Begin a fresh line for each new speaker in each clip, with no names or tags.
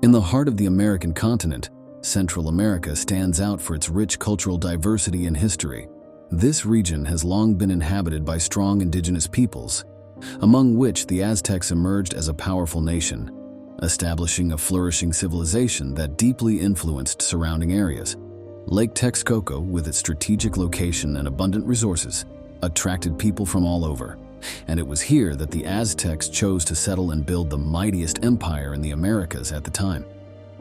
In the heart of the American continent, Central America stands out for its rich cultural diversity and history. This region has long been inhabited by strong indigenous peoples, among which the Aztecs emerged as a powerful nation, establishing a flourishing civilization that deeply influenced surrounding areas. Lake Texcoco, with its strategic location and abundant resources, attracted people from all over, and it was here that the Aztecs chose to settle and build the mightiest empire in the Americas at the time.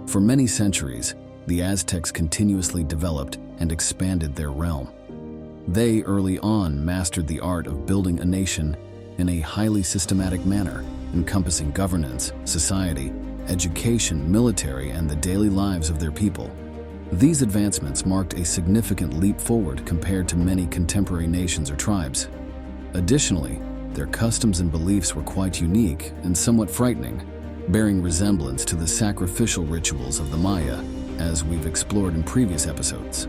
For many centuries, the Aztecs continuously developed and expanded their realm. They early on mastered the art of building a nation in a highly systematic manner, encompassing governance, society, education, military, and the daily lives of their people. These advancements marked a significant leap forward compared to many contemporary nations or tribes. Additionally, their customs and beliefs were quite unique and somewhat frightening, bearing resemblance to the sacrificial rituals of the Maya, as we've explored in previous episodes.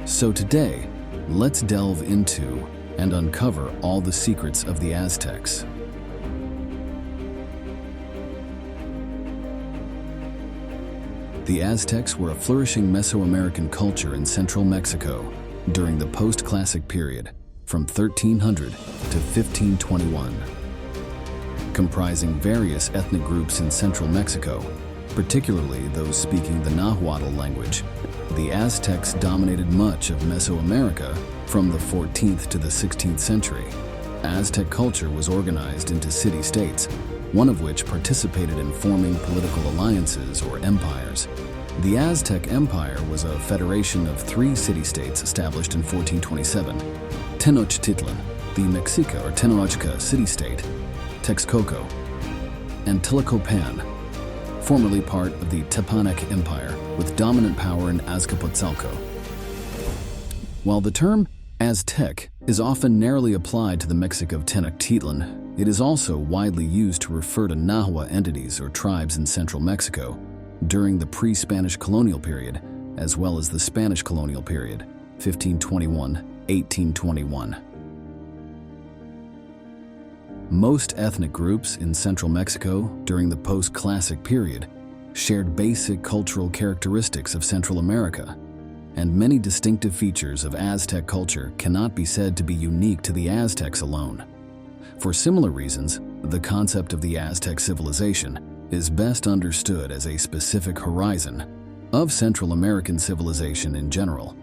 So today, let's delve into and uncover all the secrets of the Aztecs. The Aztecs were a flourishing Mesoamerican culture in central Mexico during the post-classic period, from 1300 to 1521. Comprising various ethnic groups in central Mexico, particularly those speaking the Nahuatl language, the Aztecs dominated much of Mesoamerica from the 14th to the 16th century. Aztec culture was organized into city-states, one of which participated in forming political alliances or empires. The Aztec Empire was a federation of 3 city-states established in 1427. Tenochtitlan, the Mexica or Tenochtitlán city-state, Texcoco, and Tlacopan, formerly part of the Aztec Empire, with dominant power in Azcapotzalco. While the term Aztec is often narrowly applied to the Mexica of Tenochtitlan, it is also widely used to refer to Nahua entities or tribes in central Mexico during the pre-Spanish colonial period, as well as the Spanish colonial period, 1521–1821. Most ethnic groups in central Mexico during the post-classic period shared basic cultural characteristics of Central America, and many distinctive features of Aztec culture cannot be said to be unique to the Aztecs alone. For similar reasons, the concept of the Aztec civilization is best understood as a specific horizon of Central American civilization in general.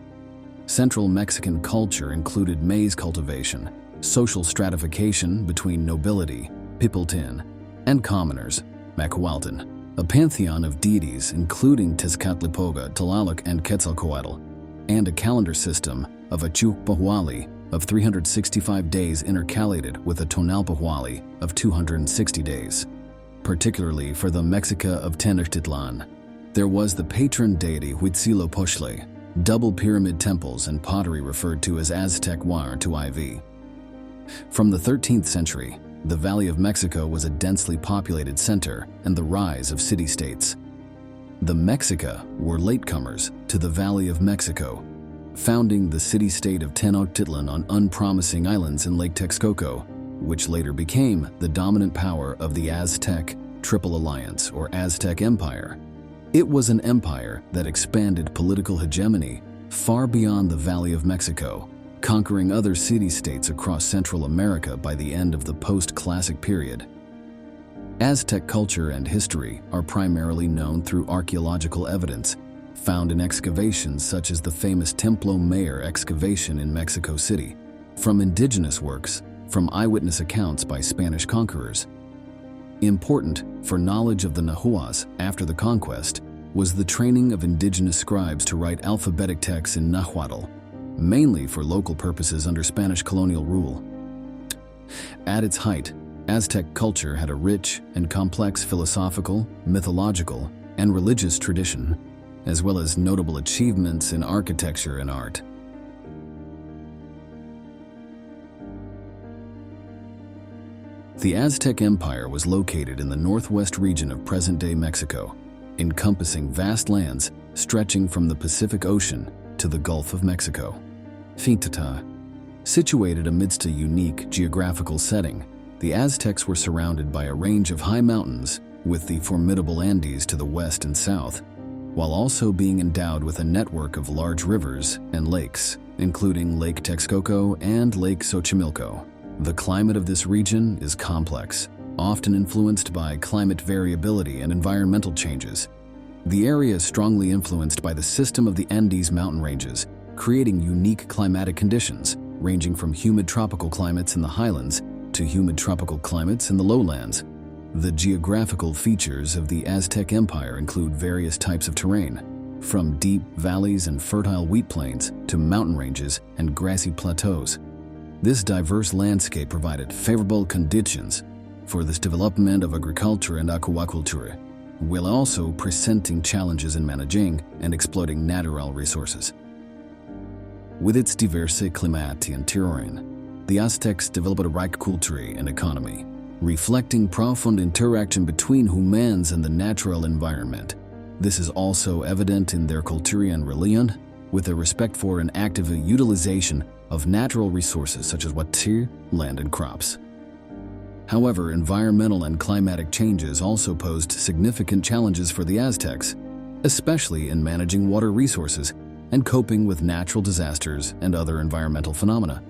Central Mexican culture included maize cultivation, social stratification between nobility, Pipiltin, and commoners, Macualtin, a pantheon of deities including Tezcatlipoca, Tlaloc, and Quetzalcoatl, and a calendar system of Achupahwali of 365 days intercalated with a Tonalpohualli of 260 days. Particularly for the Mexica of Tenochtitlan, there was the patron deity Huitzilopochtli, double pyramid temples and pottery referred to as Aztec War to IV. From the 13th century, the Valley of Mexico was a densely populated center and the rise of city-states. The Mexica were latecomers to the Valley of Mexico, founding the city-state of Tenochtitlan on unpromising islands in Lake Texcoco, which later became the dominant power of the Aztec Triple Alliance or Aztec Empire. It was an empire that expanded political hegemony far beyond the Valley of Mexico, conquering other city-states across Central America by the end of the post-classic period. Aztec culture and history are primarily known through archaeological evidence found in excavations such as the famous Templo Mayor excavation in Mexico City, from indigenous works, from eyewitness accounts by Spanish conquerors. Important for knowledge of the Nahuas after the conquest was the training of indigenous scribes to write alphabetic texts in Nahuatl, mainly for local purposes under Spanish colonial rule. At its height, Aztec culture had a rich and complex philosophical, mythological, and religious tradition, as well as notable achievements in architecture and art. The Aztec Empire was located in the northwest region of present-day Mexico, encompassing vast lands stretching from the Pacific Ocean to the Gulf of Mexico. Fintata. Situated amidst a unique geographical setting, the Aztecs were surrounded by a range of high mountains with the formidable Andes to the west and south, while also being endowed with a network of large rivers and lakes, including Lake Texcoco and Lake Xochimilco. The climate of this region is complex, often influenced by climate variability and environmental changes. The area is strongly influenced by the system of the Andes mountain ranges, creating unique climatic conditions, ranging from humid tropical climates in the highlands to humid tropical climates in the lowlands. The geographical features of the Aztec Empire include various types of terrain, from deep valleys and fertile wheat plains to mountain ranges and grassy plateaus. This diverse landscape provided favorable conditions for this development of agriculture and aquaculture, while also presenting challenges in managing and exploiting natural resources. With its diverse climate and terrain, the Aztecs developed a rich culture and economy, reflecting profound interaction between humans and the natural environment. This is also evident in their culture and religion, with a respect for and active utilization of natural resources such as water, land, and crops. However, environmental and climatic changes also posed significant challenges for the Aztecs, especially in managing water resources and coping with natural disasters and other environmental phenomena.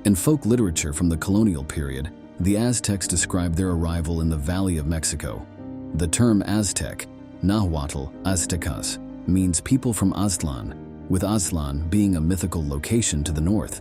In folk literature from the colonial period, the Aztecs describe their arrival in the Valley of Mexico. The term Aztec, Nahuatl, Aztecas, means people from Aztlán, with Aztlán being a mythical location to the north.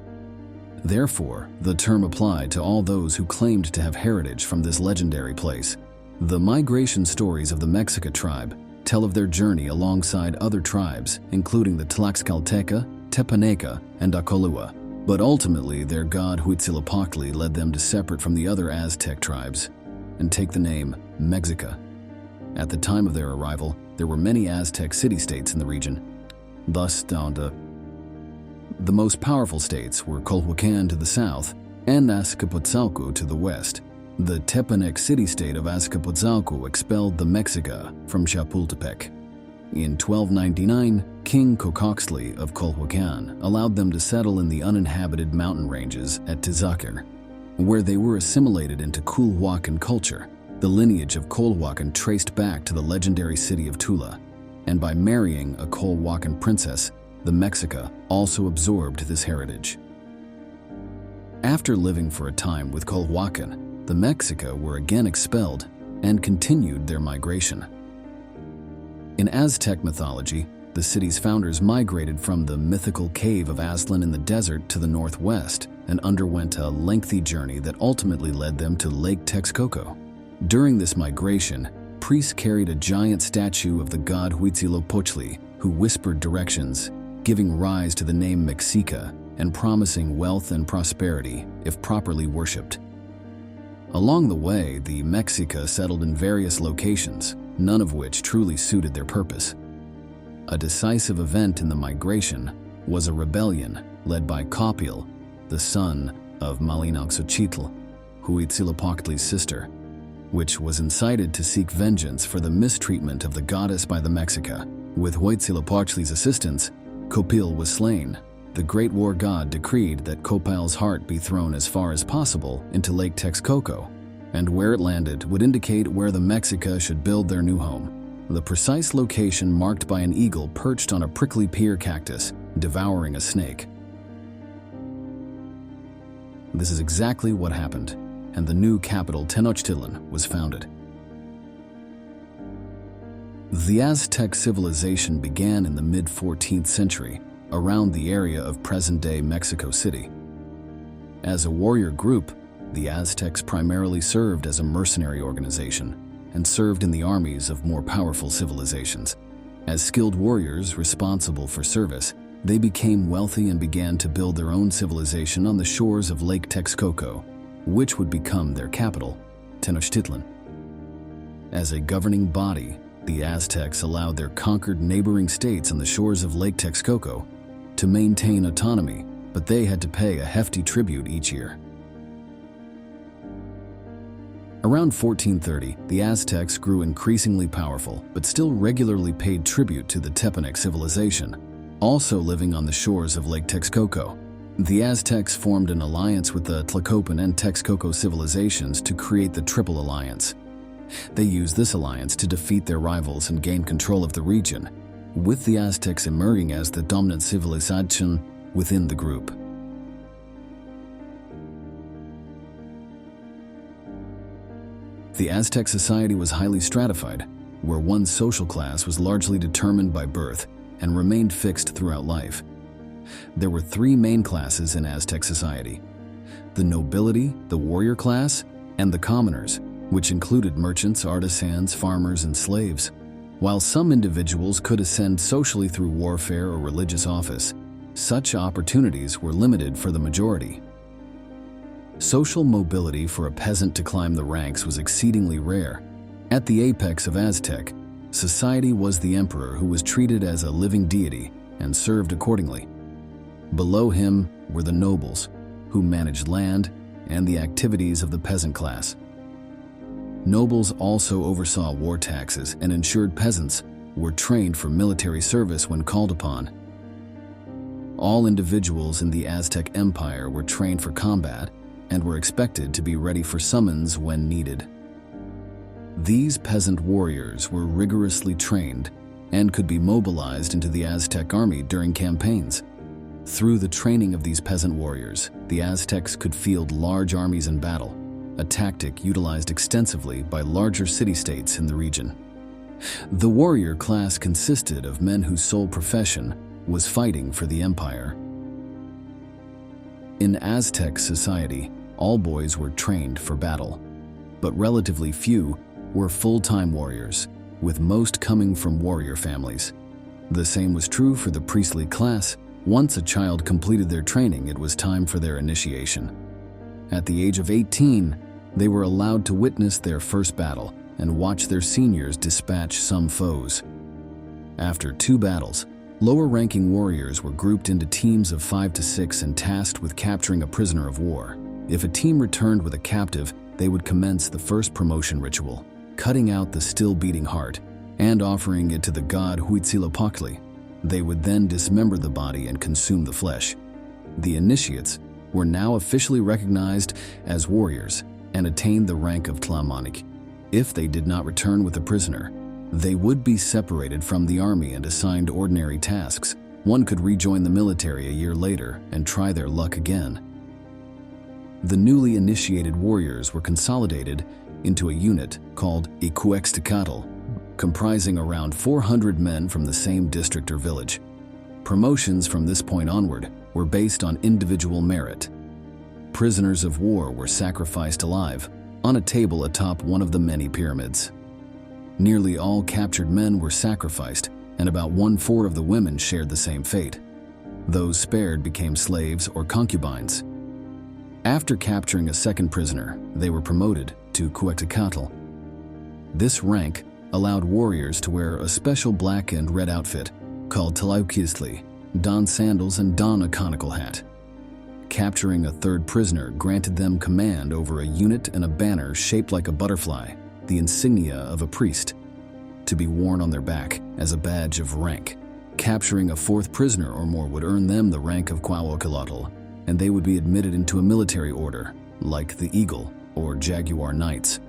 Therefore, the term applied to all those who claimed to have heritage from this legendary place. The migration stories of the Mexica tribe tell of their journey alongside other tribes, including the Tlaxcalteca, Tepaneca, and Acolua. But ultimately, their god Huitzilopochtli led them to separate from the other Aztec tribes and take the name Mexica. At the time of their arrival, there were many Aztec city-states in the region. Thus, the most powerful states were Culhuacan to the south and Azcapotzalco to the west. The Tepanec city-state of Azcapotzalco expelled the Mexica from Chapultepec. In 1299, King Cocoxtli of Culhuacan allowed them to settle in the uninhabited mountain ranges at Tizacar, where they were assimilated into Culhuacan culture. The lineage of Culhuacan traced back to the legendary city of Tula, and by marrying a Culhuacan princess, the Mexica also absorbed this heritage. After living for a time with Culhuacan, the Mexica were again expelled and continued their migration. In Aztec mythology, the city's founders migrated from the mythical cave of Aztlán in the desert to the northwest and underwent a lengthy journey that ultimately led them to Lake Texcoco. During this migration, priests carried a giant statue of the god Huitzilopochtli, who whispered directions, giving rise to the name Mexica and promising wealth and prosperity if properly worshipped. Along the way, the Mexica settled in various locations, none of which truly suited their purpose. A decisive event in the migration was a rebellion led by Copil, the son of Malinaxochitl, Huitzilopochtli's sister, which was incited to seek vengeance for the mistreatment of the goddess by the Mexica. With Huitzilopochtli's assistance, Copil was slain. The great war god decreed that Copil's heart be thrown as far as possible into Lake Texcoco, and where it landed would indicate where the Mexica should build their new home. The precise location marked by an eagle perched on a prickly pear cactus, devouring a snake. This is exactly what happened, and the new capital Tenochtitlan was founded. The Aztec civilization began in the mid-14th century, around the area of present-day Mexico City. As a warrior group, the Aztecs primarily served as a mercenary organization and served in the armies of more powerful civilizations. As skilled warriors responsible for service, they became wealthy and began to build their own civilization on the shores of Lake Texcoco, which would become their capital, Tenochtitlan. As a governing body, the Aztecs allowed their conquered neighboring states on the shores of Lake Texcoco to maintain autonomy, but they had to pay a hefty tribute each year. Around 1430, the Aztecs grew increasingly powerful, but still regularly paid tribute to the Tepanec civilization, also living on the shores of Lake Texcoco. The Aztecs formed an alliance with the Tlacopan and Texcoco civilizations to create the Triple Alliance. They used this alliance to defeat their rivals and gain control of the region, with the Aztecs emerging as the dominant civilization within the group. The Aztec society was highly stratified, where one social class was largely determined by birth and remained fixed throughout life. There were three main classes in Aztec society: the nobility, the warrior class, and the commoners, which included merchants, artisans, farmers, and slaves. While some individuals could ascend socially through warfare or religious office, such opportunities were limited for the majority. Social mobility for a peasant to climb the ranks was exceedingly rare. At the apex of Aztec society was the emperor, who was treated as a living deity and served accordingly. Below him were the nobles, who managed land and the activities of the peasant class. Nobles also oversaw war taxes and ensured peasants were trained for military service when called upon. All individuals in the Aztec Empire were trained for combat and were expected to be ready for summons when needed. These peasant warriors were rigorously trained and could be mobilized into the Aztec army during campaigns. Through the training of these peasant warriors, the Aztecs could field large armies in battle, a tactic utilized extensively by larger city-states in the region. The warrior class consisted of men whose sole profession was fighting for the empire. In Aztec society, all boys were trained for battle, but relatively few were full-time warriors, with most coming from warrior families. The same was true for the priestly class. Once a child completed their training, it was time for their initiation. At the age of 18, they were allowed to witness their first battle and watch their seniors dispatch some foes. After 2 battles, lower-ranking warriors were grouped into teams of 5 to 6 and tasked with capturing a prisoner of war. If a team returned with a captive, they would commence the first promotion ritual, cutting out the still-beating heart and offering it to the god Huitzilopochtli. They would then dismember the body and consume the flesh. The initiates were now officially recognized as warriors and attained the rank of Tlamanich. If they did not return with a prisoner, they would be separated from the army and assigned ordinary tasks. One could rejoin the military a year later and try their luck again. The newly initiated warriors were consolidated into a unit called a Tenochtitlán, comprising around 400 men from the same district or village. Promotions from this point onward were based on individual merit. Prisoners of war were sacrificed alive on a table atop one of the many pyramids. Nearly all captured men were sacrificed, and about 1/4 of the women shared the same fate. Those spared became slaves or concubines. After capturing a second prisoner, they were promoted to Tenochtitlán. This rank allowed warriors to wear a special black and red outfit called Tlaukistli, don sandals, and don a conical hat. Capturing a third prisoner granted them command over a unit and a banner shaped like a butterfly, the insignia of a priest, to be worn on their back as a badge of rank. Capturing a fourth prisoner or more would earn them the rank of Quahuacolotl, and they would be admitted into a military order, like the Eagle or Jaguar Knights.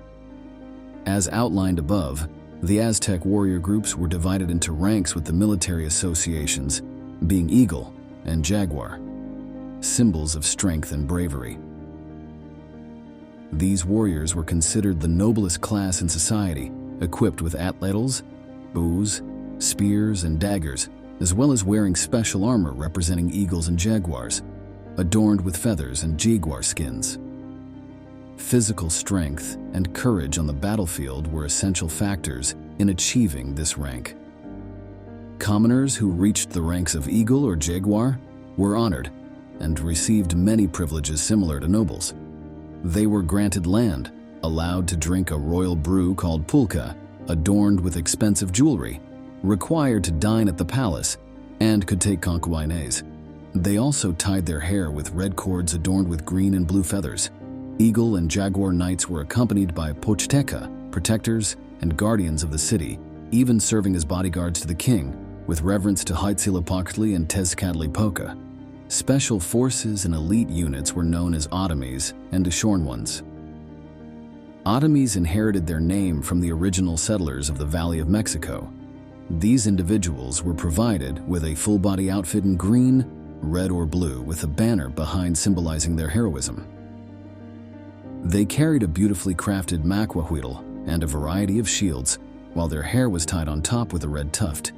As outlined above, the Aztec warrior groups were divided into ranks, with the military associations being Eagle and Jaguar, symbols of strength and bravery. These warriors were considered the noblest class in society, equipped with atlatls, bows, spears, and daggers, as well as wearing special armor representing eagles and jaguars, adorned with feathers and jaguar skins. Physical strength and courage on the battlefield were essential factors in achieving this rank. Commoners who reached the ranks of eagle or jaguar were honored and received many privileges similar to nobles. They were granted land, allowed to drink a royal brew called pulque, adorned with expensive jewelry, required to dine at the palace, and could take concubines. They also tied their hair with red cords adorned with green and blue feathers. Eagle and Jaguar Knights were accompanied by Pochteca, protectors and guardians of the city, even serving as bodyguards to the king, with reverence to Huitzilopochtli and Tezcatlipoca. Special forces and elite units were known as Otomies and Ashorn ones. Otomies inherited their name from the original settlers of the Valley of Mexico. These individuals were provided with a full-body outfit in green, red, or blue with a banner behind symbolizing their heroism. They carried a beautifully crafted macuahuitl and a variety of shields, while their hair was tied on top with a red tuft.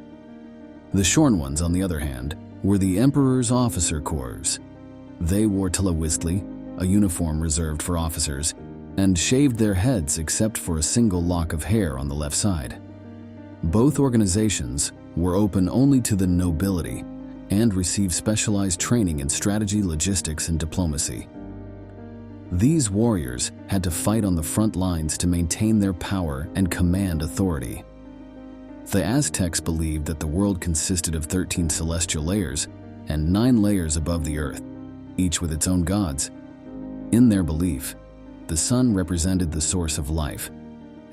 The Shorn ones, on the other hand, were the Emperor's officer corps. They wore tlahuistli, a uniform reserved for officers, and shaved their heads except for a single lock of hair on the left side. Both organizations were open only to the nobility and received specialized training in strategy, logistics, and diplomacy. These warriors had to fight on the front lines to maintain their power and command authority. The Aztecs believed that the world consisted of 13 celestial layers and 9 layers above the earth, each with its own gods. In their belief, the sun represented the source of life,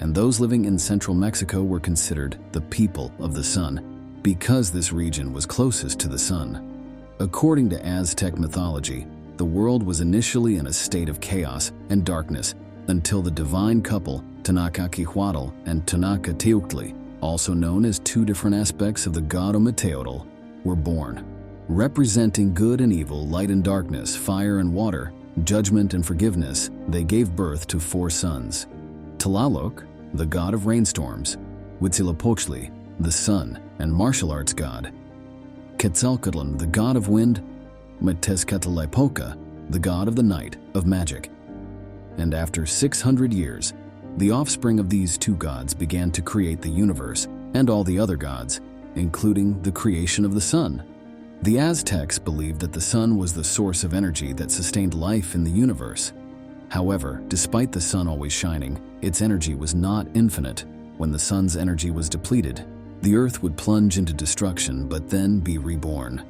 and those living in central Mexico were considered the people of the sun because this region was closest to the sun. According to Aztec mythology, the world was initially in a state of chaos and darkness until the divine couple Tenochtitlán and Tenochtitlan, also known as two different aspects of the god Ometeotl, were born. Representing good and evil, light and darkness, fire and water, judgment and forgiveness, they gave birth to 4 sons: Tlaloc, the god of rainstorms; Huitzilopochtli, the sun and martial arts god; Quetzalcoatl, the god of wind; Tezcatlipoca, the god of the night, of magic. And after 600 years, the offspring of these 2 gods began to create the universe and all the other gods, including the creation of the sun. The Aztecs believed that the sun was the source of energy that sustained life in the universe. However, despite the sun always shining, its energy was not infinite. When the sun's energy was depleted, the earth would plunge into destruction but then be reborn.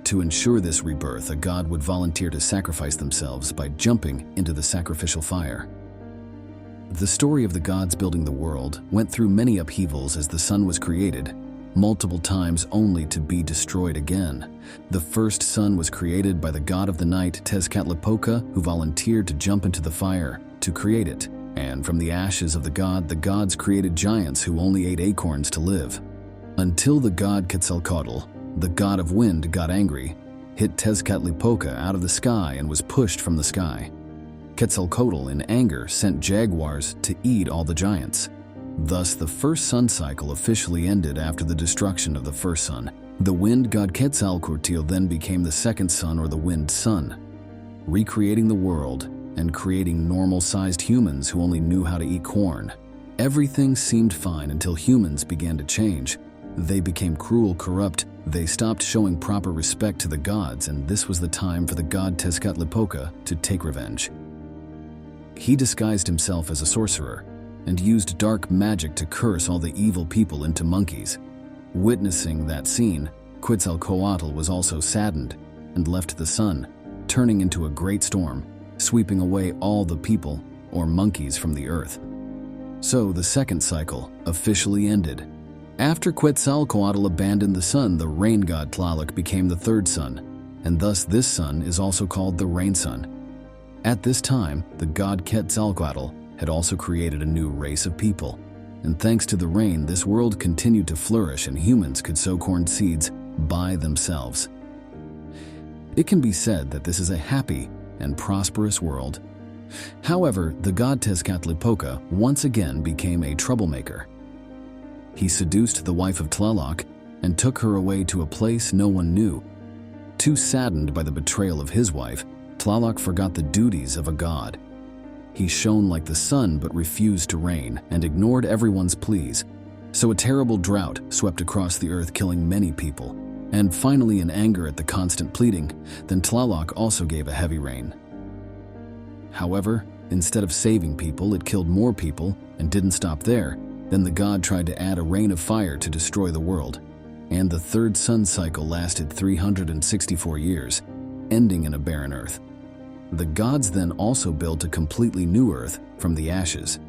To ensure this rebirth, a god would volunteer to sacrifice themselves by jumping into the sacrificial fire. The story of the gods building the world went through many upheavals as the sun was created, multiple times only to be destroyed again. The first sun was created by the god of the night, Tezcatlipoca, who volunteered to jump into the fire to create it. And from the ashes of the gods created giants who only ate acorns to live. Until the god Quetzalcoatl, the god of wind, got angry, hit Tezcatlipoca out of the sky and was pushed from the sky. Quetzalcoatl, in anger, sent jaguars to eat all the giants. Thus, the first sun cycle officially ended after the destruction of the first sun. The wind god Quetzalcoatl then became the second sun, or the wind sun, recreating the world and creating normal-sized humans who only knew how to eat corn. Everything seemed fine until humans began to change. They became cruel, corrupt. They stopped showing proper respect to the gods, and this was the time for the god Tezcatlipoca to take revenge. He disguised himself as a sorcerer and used dark magic to curse all the evil people into monkeys. Witnessing that scene, Quetzalcoatl was also saddened and left the sun, turning into a great storm, sweeping away all the people, or monkeys, from the earth. So the second cycle officially ended. After Quetzalcoatl abandoned the sun, the rain god Tlaloc became the third sun, and thus this sun is also called the rain sun. At this time, the god Quetzalcoatl had also created a new race of people, and thanks to the rain, this world continued to flourish and humans could sow corn seeds by themselves. It can be said that this is a happy and prosperous world. However, the god Tezcatlipoca once again became a troublemaker. He seduced the wife of Tlaloc and took her away to a place no one knew. Too saddened by the betrayal of his wife, Tlaloc forgot the duties of a god. He shone like the sun but refused to rain and ignored everyone's pleas. So a terrible drought swept across the earth, killing many people. And finally, in anger at the constant pleading, then Tlaloc also gave a heavy rain. However, instead of saving people, it killed more people and didn't stop there. Then the god tried to add a rain of fire to destroy the world. And the third sun cycle lasted 364 years, ending in a barren earth. The gods then also built a completely new earth from the ashes.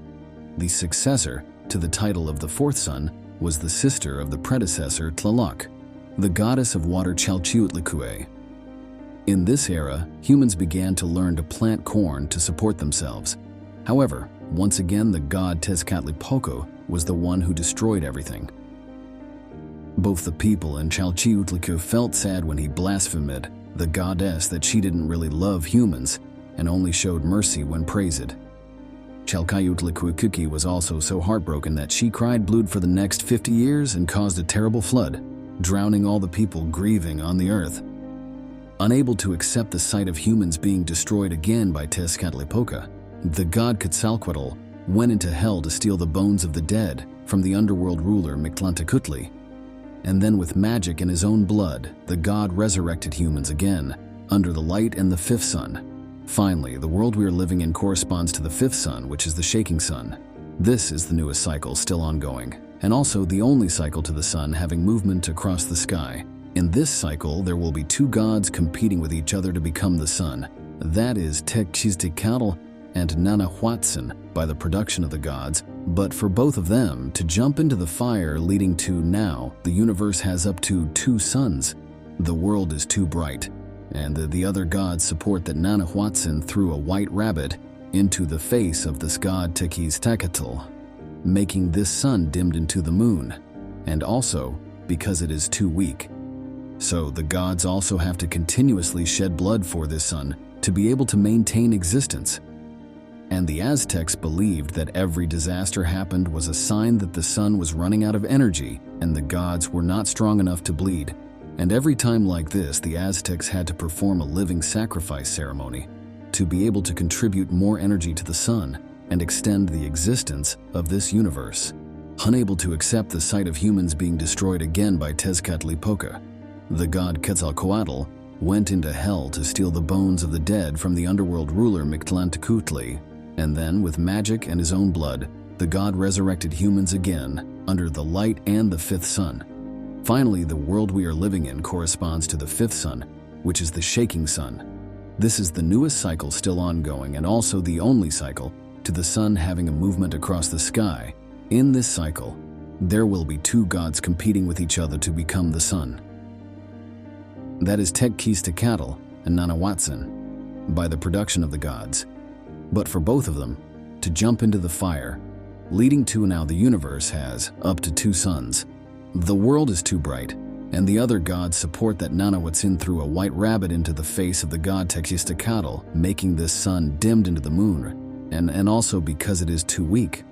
The successor to the title of the fourth sun was the sister of the predecessor, Tlaloc, the goddess of water Chalchiuhtlicue. In this era, humans began to learn to plant corn to support themselves. However, once again the god Tezcatlipoca was the one who destroyed everything. Both the people and Chalchiuhtlicue felt sad when he blasphemed the goddess that she didn't really love humans and only showed mercy when praised. Chalchiuhtlicue was also so heartbroken that she cried blood for the next 50 years and caused a terrible flood, drowning all the people grieving on the earth. Unable to accept the sight of humans being destroyed again by Tezcatlipoca, the god Quetzalcoatl went into hell to steal the bones of the dead from the underworld ruler Mictlantecutli. And then with magic and his own blood, the god resurrected humans again, under the light and the fifth sun. Finally, the world we are living in corresponds to the fifth sun, which is the shaking sun. This is the newest cycle still ongoing, and also the only cycle to the sun having movement across the sky. In this cycle, there will be two gods competing with each other to become the sun. That is Tenochtitlan and Nanahuatzin by the production of the gods, but for both of them to jump into the fire leading to now, the universe has up to 2 suns. The world is too bright, and the other gods support that Nanahuatzin threw a white rabbit into the face of this god Tenochtitlan, making this sun dimmed into the moon, and also because it is too weak. So the gods also have to continuously shed blood for this sun to be able to maintain existence. And the Aztecs believed that every disaster happened was a sign that the sun was running out of energy and the gods were not strong enough to bleed. And every time like this, the Aztecs had to perform a living sacrifice ceremony to be able to contribute more energy to the sun and extend the existence of this universe. Unable to accept the sight of humans being destroyed again by Tezcatlipoca, the god Quetzalcoatl went into hell to steal the bones of the dead from the underworld ruler Mictlantecutli, and then with magic and his own blood, the god resurrected humans again under the light and the fifth sun. Finally, the world we are living in corresponds to the fifth sun, which is the shaking sun. This is the newest cycle still ongoing and also the only cycle to the sun having a movement across the sky. In this cycle, there will be 2 gods competing with each other to become the sun. That is Tenochtitlan and Nanahuatzin by the production of the gods. But for both of them to jump into the fire, leading to now the universe has up to 2 suns. The world is too bright, and the other gods support that Nanahuatzin threw a white rabbit into the face of the god Tenochtitlan, making this sun dimmed into the moon, and also because it is too weak.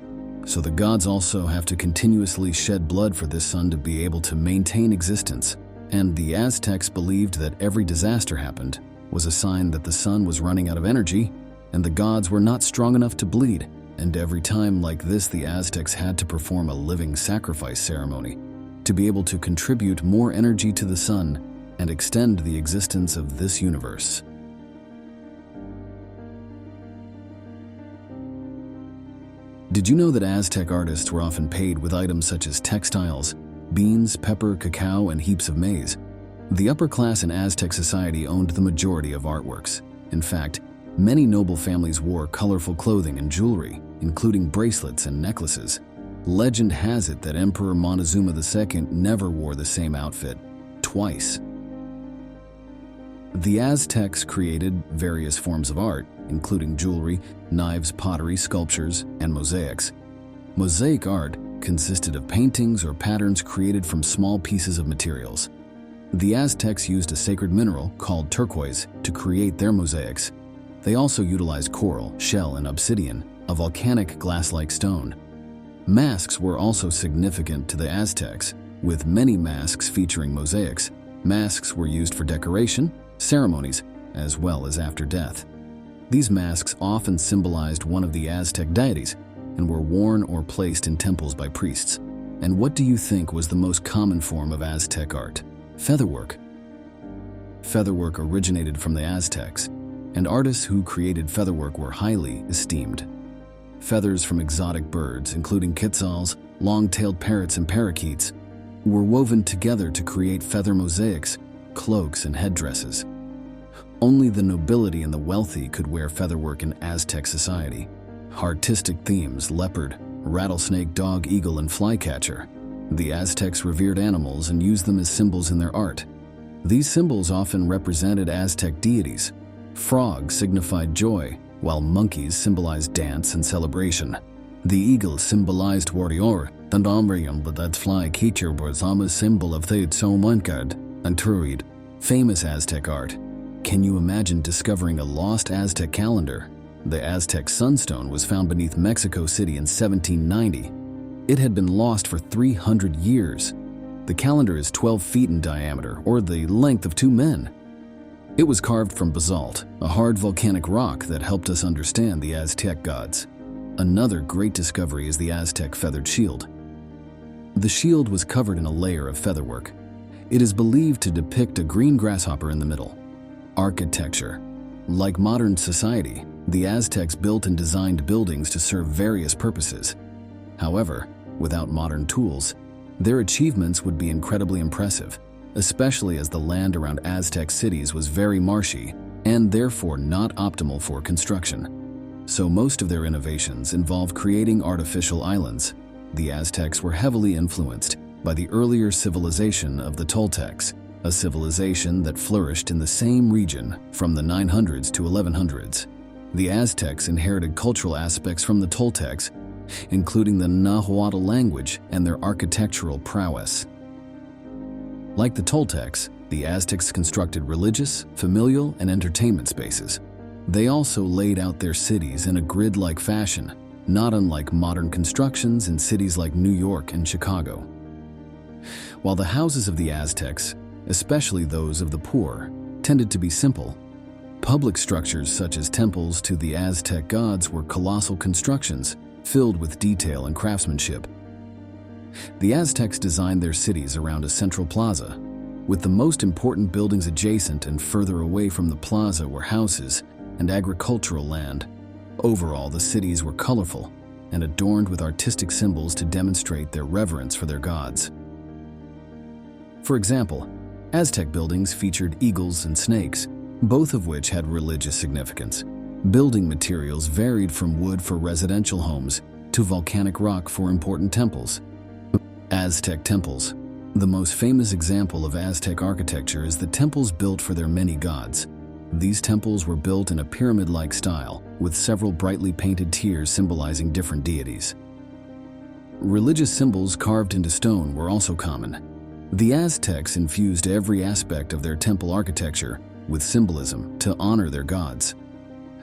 So the gods also have to continuously shed blood for this sun to be able to maintain existence. And the Aztecs believed that every disaster happened was a sign that the sun was running out of energy and the gods were not strong enough to bleed. And every time like this, the Aztecs had to perform a living sacrifice ceremony to be able to contribute more energy to the sun and extend the existence of this universe. Did you know that Aztec artists were often paid with items such as textiles, beans, pepper, cacao, and heaps of maize? The upper class in Aztec society owned the majority of artworks. In fact, many noble families wore colorful clothing and jewelry, including bracelets and necklaces. Legend has it that Emperor Montezuma II never wore the same outfit twice. The Aztecs created various forms of art, including jewelry, knives, pottery, sculptures, and mosaics. Mosaic art consisted of paintings or patterns created from small pieces of materials. The Aztecs used a sacred mineral called turquoise to create their mosaics. They also utilized coral, shell, and obsidian, a volcanic glass-like stone. Masks were also significant to the Aztecs, with many masks featuring mosaics. Masks were used for decoration, ceremonies, as well as after death. These masks often symbolized one of the Aztec deities and were worn or placed in temples by priests. And what do you think was the most common form of Aztec art? Featherwork. Featherwork originated from the Aztecs, and artists who created featherwork were highly esteemed. Feathers from exotic birds, including quetzals, long-tailed parrots, and parakeets, were woven together to create feather mosaics, cloaks, and headdresses. Only the nobility and the wealthy could wear featherwork in Aztec society. Artistic themes: leopard, rattlesnake, dog, eagle, and flycatcher. The Aztecs revered animals and used them as symbols in their art. These symbols often represented Aztec deities. Frogs signified joy, while monkeys symbolized dance and celebration. The eagle symbolized warrior, the Dombrium that fly creature was a symbol of the Tzomunkard and Turid, famous Aztec art. Can you imagine discovering a lost Aztec calendar? The Aztec sunstone was found beneath Mexico City in 1790. It had been lost for 300 years. The calendar is 12 feet in diameter, or the length of 2 men. It was carved from basalt, a hard volcanic rock that helped us understand the Aztec gods. Another great discovery is the Aztec feathered shield. The shield was covered in a layer of featherwork. It is believed to depict a green grasshopper in the middle. Architecture. Like modern society, the Aztecs built and designed buildings to serve various purposes. However, without modern tools, their achievements would be incredibly impressive, especially as the land around Aztec cities was very marshy and therefore not optimal for construction. So most of their innovations involved creating artificial islands. The Aztecs were heavily influenced by the earlier civilization of the Toltecs, a civilization that flourished in the same region from the 900s to 1100s. The Aztecs inherited cultural aspects from the Toltecs, including the Nahuatl language and their architectural prowess. Like the Toltecs, the Aztecs constructed religious, familial, and entertainment spaces. They also laid out their cities in a grid-like fashion, not unlike modern constructions in cities like New York and Chicago. While the houses of the Aztecs, especially those of the poor, tended to be simple, public structures such as temples to the Aztec gods were colossal constructions filled with detail and craftsmanship. The Aztecs designed their cities around a central plaza, with the most important buildings adjacent, and further away from the plaza were houses and agricultural land. Overall, the cities were colorful and adorned with artistic symbols to demonstrate their reverence for their gods. For example, Aztec buildings featured eagles and snakes, both of which had religious significance. Building materials varied from wood for residential homes to volcanic rock for important temples. Aztec temples. The most famous example of Aztec architecture is the temples built for their many gods. These temples were built in a pyramid-like style, with several brightly painted tiers symbolizing different deities. Religious symbols carved into stone were also common. The Aztecs infused every aspect of their temple architecture with symbolism to honor their gods.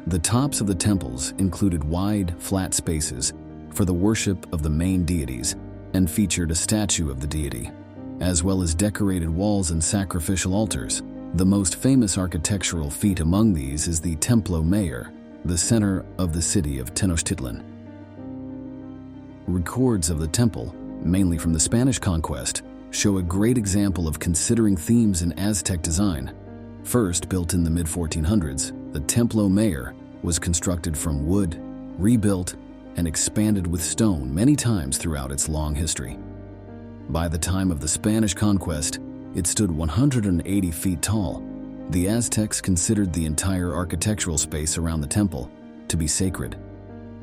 The tops of the temples included wide, flat spaces for the worship of the main deities and featured a statue of the deity, as well as decorated walls and sacrificial altars. The most famous architectural feat among these is the Templo Mayor, the center of the city of Tenochtitlan. Records of the temple, mainly from the Spanish conquest, show a great example of considering themes in Aztec design. First built in the mid-1400s, the Templo Mayor was constructed from wood, rebuilt, and expanded with stone many times throughout its long history. By the time of the Spanish conquest, it stood 180 feet tall. The Aztecs considered the entire architectural space around the temple to be sacred.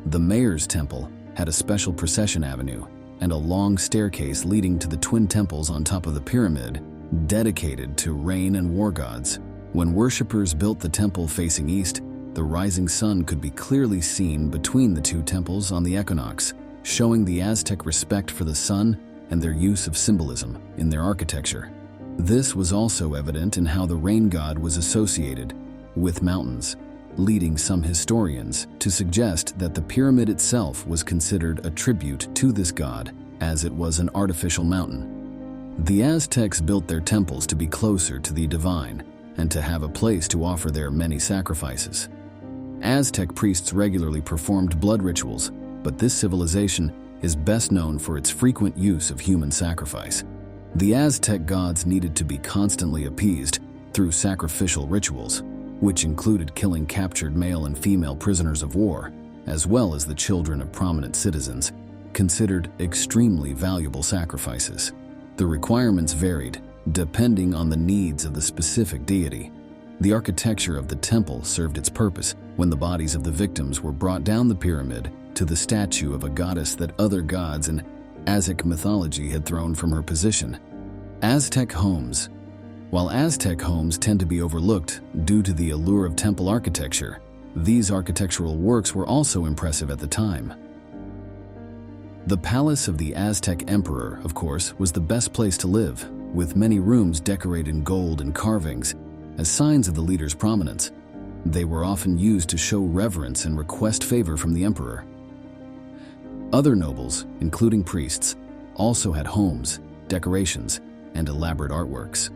The mayor's temple had a special procession avenue and a long staircase leading to the twin temples on top of the pyramid, dedicated to rain and war gods. When worshippers built the temple facing east, the rising sun could be clearly seen between the two temples on the equinox, showing the Aztec respect for the sun and their use of symbolism in their architecture. This was also evident in how the rain god was associated with mountains, leading some historians to suggest that the pyramid itself was considered a tribute to this god, as it was an artificial mountain. The Aztecs built their temples to be closer to the divine and to have a place to offer their many sacrifices. Aztec priests regularly performed blood rituals, but this civilization is best known for its frequent use of human sacrifice. The Aztec gods needed to be constantly appeased through sacrificial rituals, which included killing captured male and female prisoners of war, as well as the children of prominent citizens, considered extremely valuable sacrifices. The requirements varied, depending on the needs of the specific deity. The architecture of the temple served its purpose when the bodies of the victims were brought down the pyramid to the statue of a goddess that other gods in Aztec mythology had thrown from her position. Aztec homes. While Aztec homes tend to be overlooked due to the allure of temple architecture, these architectural works were also impressive at the time. The palace of the Aztec Emperor, of course, was the best place to live, with many rooms decorated in gold and carvings as signs of the leader's prominence. They were often used to show reverence and request favor from the emperor. Other nobles, including priests, also had homes, decorations, and elaborate artworks.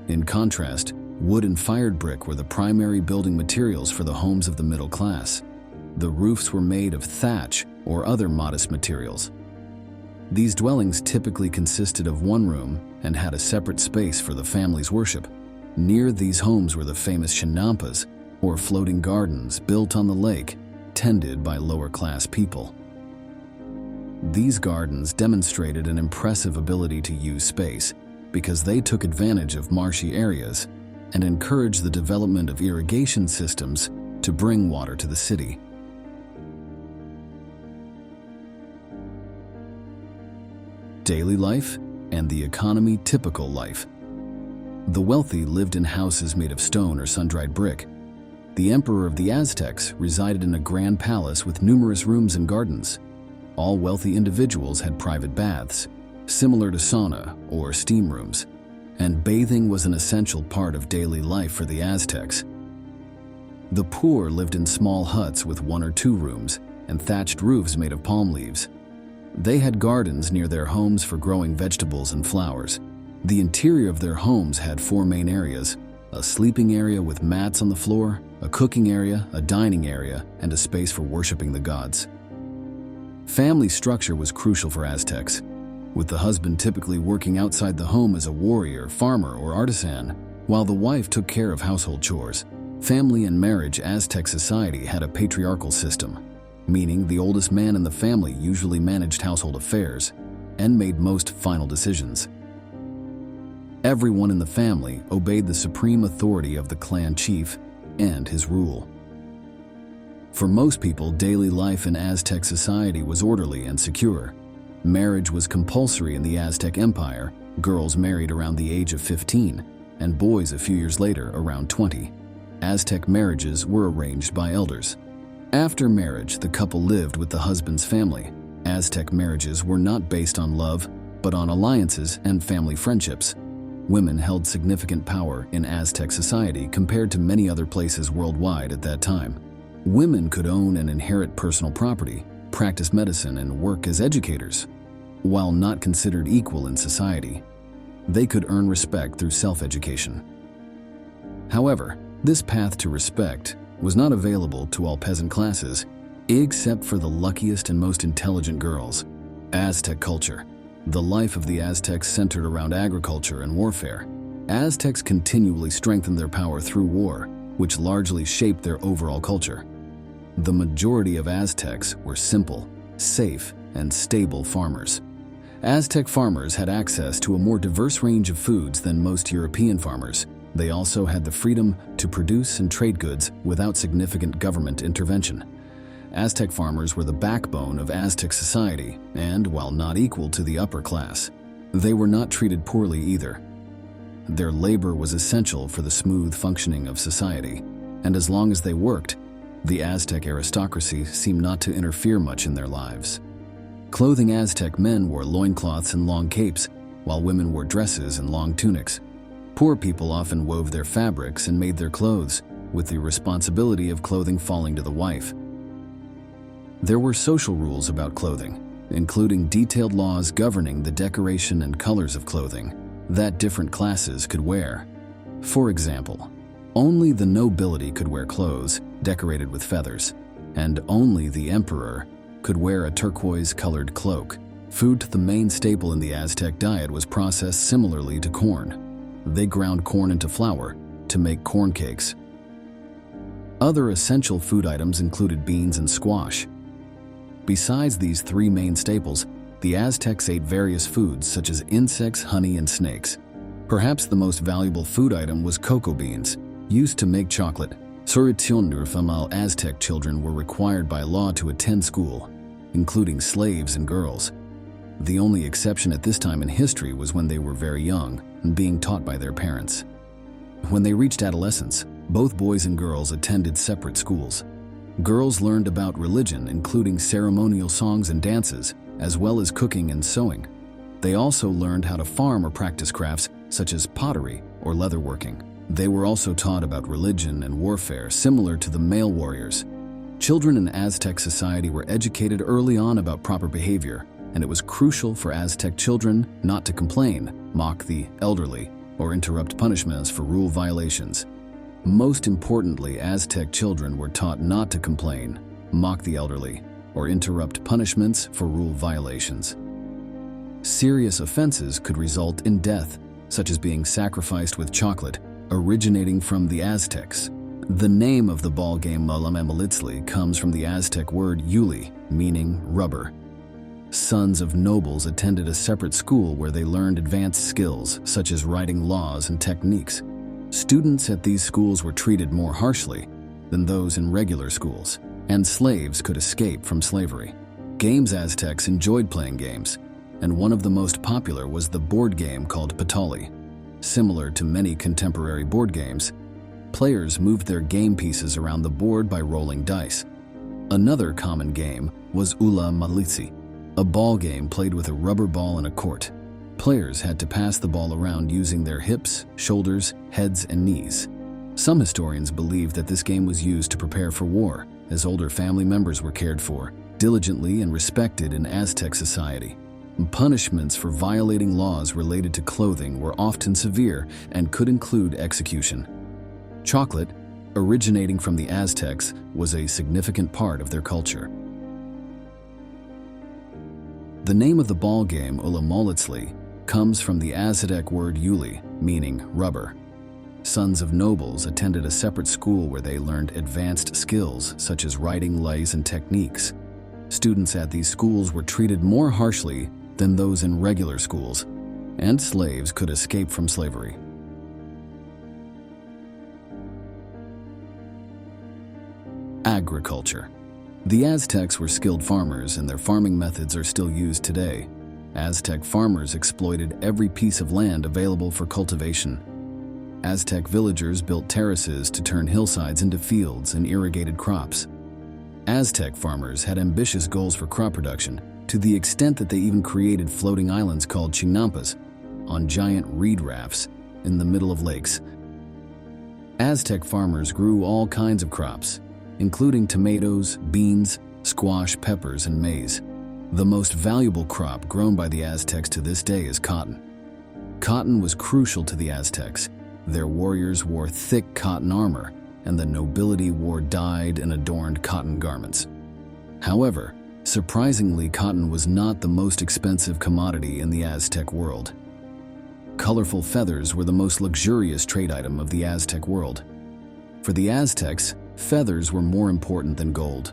In contrast, wood and fired brick were the primary building materials for the homes of the middle class. The roofs were made of thatch or other modest materials. These dwellings typically consisted of one room and had a separate space for the family's worship. Near these homes were the famous chinampas, or floating gardens built on the lake, tended by lower-class people. These gardens demonstrated an impressive ability to use space because they took advantage of marshy areas and encouraged the development of irrigation systems to bring water to the city. Daily life and the economy. Typical life. The wealthy lived in houses made of stone or sun-dried brick. The emperor of the Aztecs resided in a grand palace with numerous rooms and gardens. All wealthy individuals had private baths, similar to sauna or steam rooms, and bathing was an essential part of daily life for the Aztecs. The poor lived in small huts with 1 or 2 rooms and thatched roofs made of palm leaves. They had gardens near their homes for growing vegetables and flowers. The interior of their homes had 4 main areas: a sleeping area with mats on the floor, a cooking area, a dining area, and a space for worshiping the gods. Family structure was crucial for Aztecs, with the husband typically working outside the home as a warrior, farmer, or artisan, while the wife took care of household chores. Family and marriage. Aztec society had a patriarchal system, meaning the oldest man in the family usually managed household affairs and made most final decisions. Everyone in the family obeyed the supreme authority of the clan chief and his rule. For most people, daily life in Aztec society was orderly and secure. Marriage was compulsory in the Aztec Empire. Girls married around the age of 15, and boys a few years later, around 20. Aztec marriages were arranged by elders. After marriage, the couple lived with the husband's family. Aztec marriages were not based on love, but on alliances and family friendships. Women held significant power in Aztec society compared to many other places worldwide at that time. Women could own and inherit personal property, practice medicine, and work as educators. While not considered equal in society, they could earn respect through self-education. However, this path to respect was not available to all peasant classes, except for the luckiest and most intelligent girls. Aztec culture. The life of the Aztecs centered around agriculture and warfare. Aztecs continually strengthened their power through war, which largely shaped their overall culture. The majority of Aztecs were simple, safe, and stable farmers. Aztec farmers had access to a more diverse range of foods than most European farmers. They also had the freedom to produce and trade goods without significant government intervention. Aztec farmers were the backbone of Aztec society, and while not equal to the upper class, they were not treated poorly either. Their labor was essential for the smooth functioning of society, and as long as they worked, the Aztec aristocracy seemed not to interfere much in their lives. Clothing. Aztec men wore loincloths and long capes, while women wore dresses and long tunics. Poor people often wove their fabrics and made their clothes, with the responsibility of clothing falling to the wife. There were social rules about clothing, including detailed laws governing the decoration and colors of clothing that different classes could wear. For example, only the nobility could wear clothes decorated with feathers, and only the emperor could wear a turquoise-colored cloak. Food. The main staple in the Aztec diet was processed similarly to corn. They ground corn into flour to make corn cakes. Other essential food items included beans and squash. Besides these 3 main staples, the Aztecs ate various foods such as insects, honey, and snakes. Perhaps the most valuable food item was cocoa beans, used to make chocolate. Aztec children were required by law to attend school, including slaves and girls. The only exception at this time in history was when they were very young, and being taught by their parents. When they reached adolescence, both boys and girls attended separate schools. Girls learned about religion, including ceremonial songs and dances, as well as cooking and sewing. They also learned how to farm or practice crafts such as pottery or leatherworking. They were also taught about religion and warfare, similar to the male warriors. Children in Aztec society were educated early on about proper behavior, and it was crucial for Aztec children not to complain, mock the elderly, or interrupt punishments for rule violations. Most importantly, Aztec children were taught not to complain, mock the elderly, or interrupt punishments for rule violations. Serious offenses could result in death, such as being sacrificed with chocolate, originating from the Aztecs. The name of the ball game Mulamemalitsli comes from the Aztec word Yuli, meaning rubber. Sons of nobles attended a separate school where they learned advanced skills, such as writing laws and techniques. Students at these schools were treated more harshly than those in regular schools, and slaves could escape from slavery. Aztecs enjoyed playing games, and one of the most popular was the board game called Patali. Similar to many contemporary board games, players moved their game pieces around the board by rolling dice. Another common game was Ula Malitsi, a ball game played with a rubber ball in a court. Players had to pass the ball around using their hips, shoulders, heads, and knees. Some historians believe that this game was used to prepare for war, as older family members were cared for, diligently and respected in Aztec society. Punishments for violating laws related to clothing were often severe and could include execution. Chocolate, originating from the Aztecs, was a significant part of their culture. The name of the ball game Ulamolitsli comes from the Aztec word Yuli, meaning rubber. Sons of nobles attended a separate school where they learned advanced skills such as writing lays and techniques. Students at these schools were treated more harshly than those in regular schools, and slaves could escape from slavery. Agriculture. The Aztecs were skilled farmers, and their farming methods are still used today. Aztec farmers exploited every piece of land available for cultivation. Aztec villagers built terraces to turn hillsides into fields and irrigated crops. Aztec farmers had ambitious goals for crop production, to the extent that they even created floating islands called chinampas on giant reed rafts in the middle of lakes. Aztec farmers grew all kinds of crops, including tomatoes, beans, squash, peppers, and maize. The most valuable crop grown by the Aztecs to this day is cotton. Cotton was crucial to the Aztecs. Their warriors wore thick cotton armor, and the nobility wore dyed and adorned cotton garments. However, surprisingly, cotton was not the most expensive commodity in the Aztec world. Colorful feathers were the most luxurious trade item of the Aztec world. For the Aztecs, feathers were more important than gold.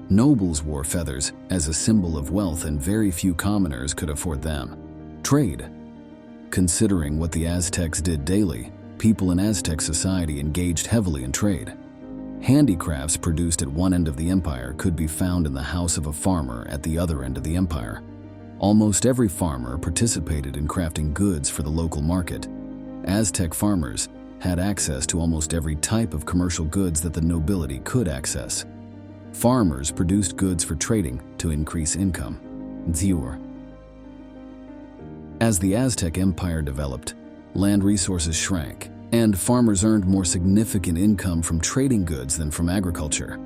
Nobles wore feathers as a symbol of wealth, and very few commoners could afford them. Trade. Considering what the Aztecs did daily, people in Aztec society engaged heavily in trade. Handicrafts produced at one end of the empire could be found in the house of a farmer at the other end of the empire. Almost every farmer participated in crafting goods for the local market. Aztec farmers had access to almost every type of commercial goods that the nobility could access. Farmers produced goods for trading to increase income. Ziur. As the Aztec Empire developed, land resources shrank, and farmers earned more significant income from trading goods than from agriculture.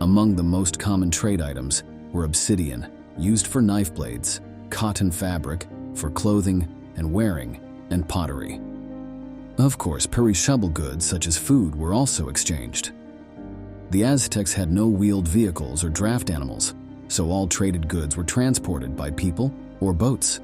Among the most common trade items were obsidian, used for knife blades, cotton fabric, for clothing and wearing, and pottery. Of course, perishable goods such as food were also exchanged. The Aztecs had no wheeled vehicles or draft animals, so all traded goods were transported by people or boats.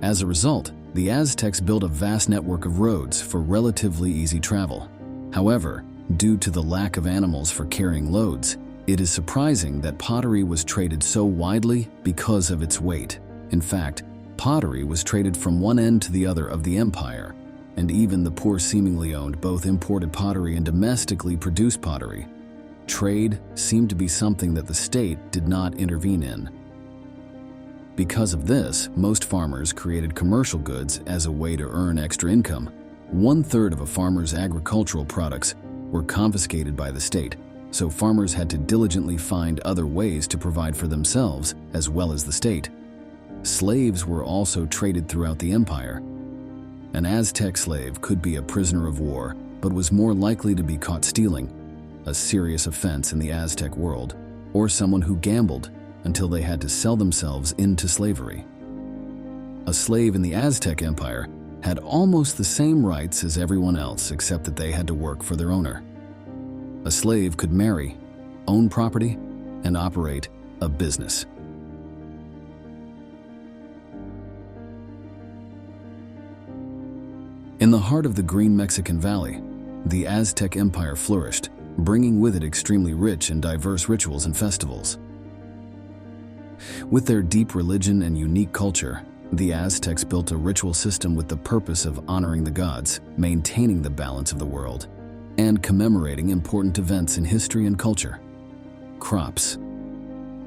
As a result, the Aztecs built a vast network of roads for relatively easy travel. However, due to the lack of animals for carrying loads, it is surprising that pottery was traded so widely because of its weight. In fact, pottery was traded from one end to the other of the empire, and even the poor seemingly owned both imported pottery and domestically produced pottery. Trade seemed to be something that the state did not intervene in. Because of this, most farmers created commercial goods as a way to earn extra income. 1/3 of a farmer's agricultural products were confiscated by the state, so farmers had to diligently find other ways to provide for themselves as well as the state. Slaves were also traded throughout the empire. An Aztec slave could be a prisoner of war, but was more likely to be caught stealing, a serious offense in the Aztec world, or someone who gambled until they had to sell themselves into slavery. A slave in the Aztec Empire had almost the same rights as everyone else, except that they had to work for their owner. A slave could marry, own property, and operate a business. In the heart of the green Mexican Valley, the Aztec Empire flourished, bringing with it extremely rich and diverse rituals and festivals. With their deep religion and unique culture, the Aztecs built a ritual system with the purpose of honoring the gods, maintaining the balance of the world, and commemorating important events in history and culture. Crops.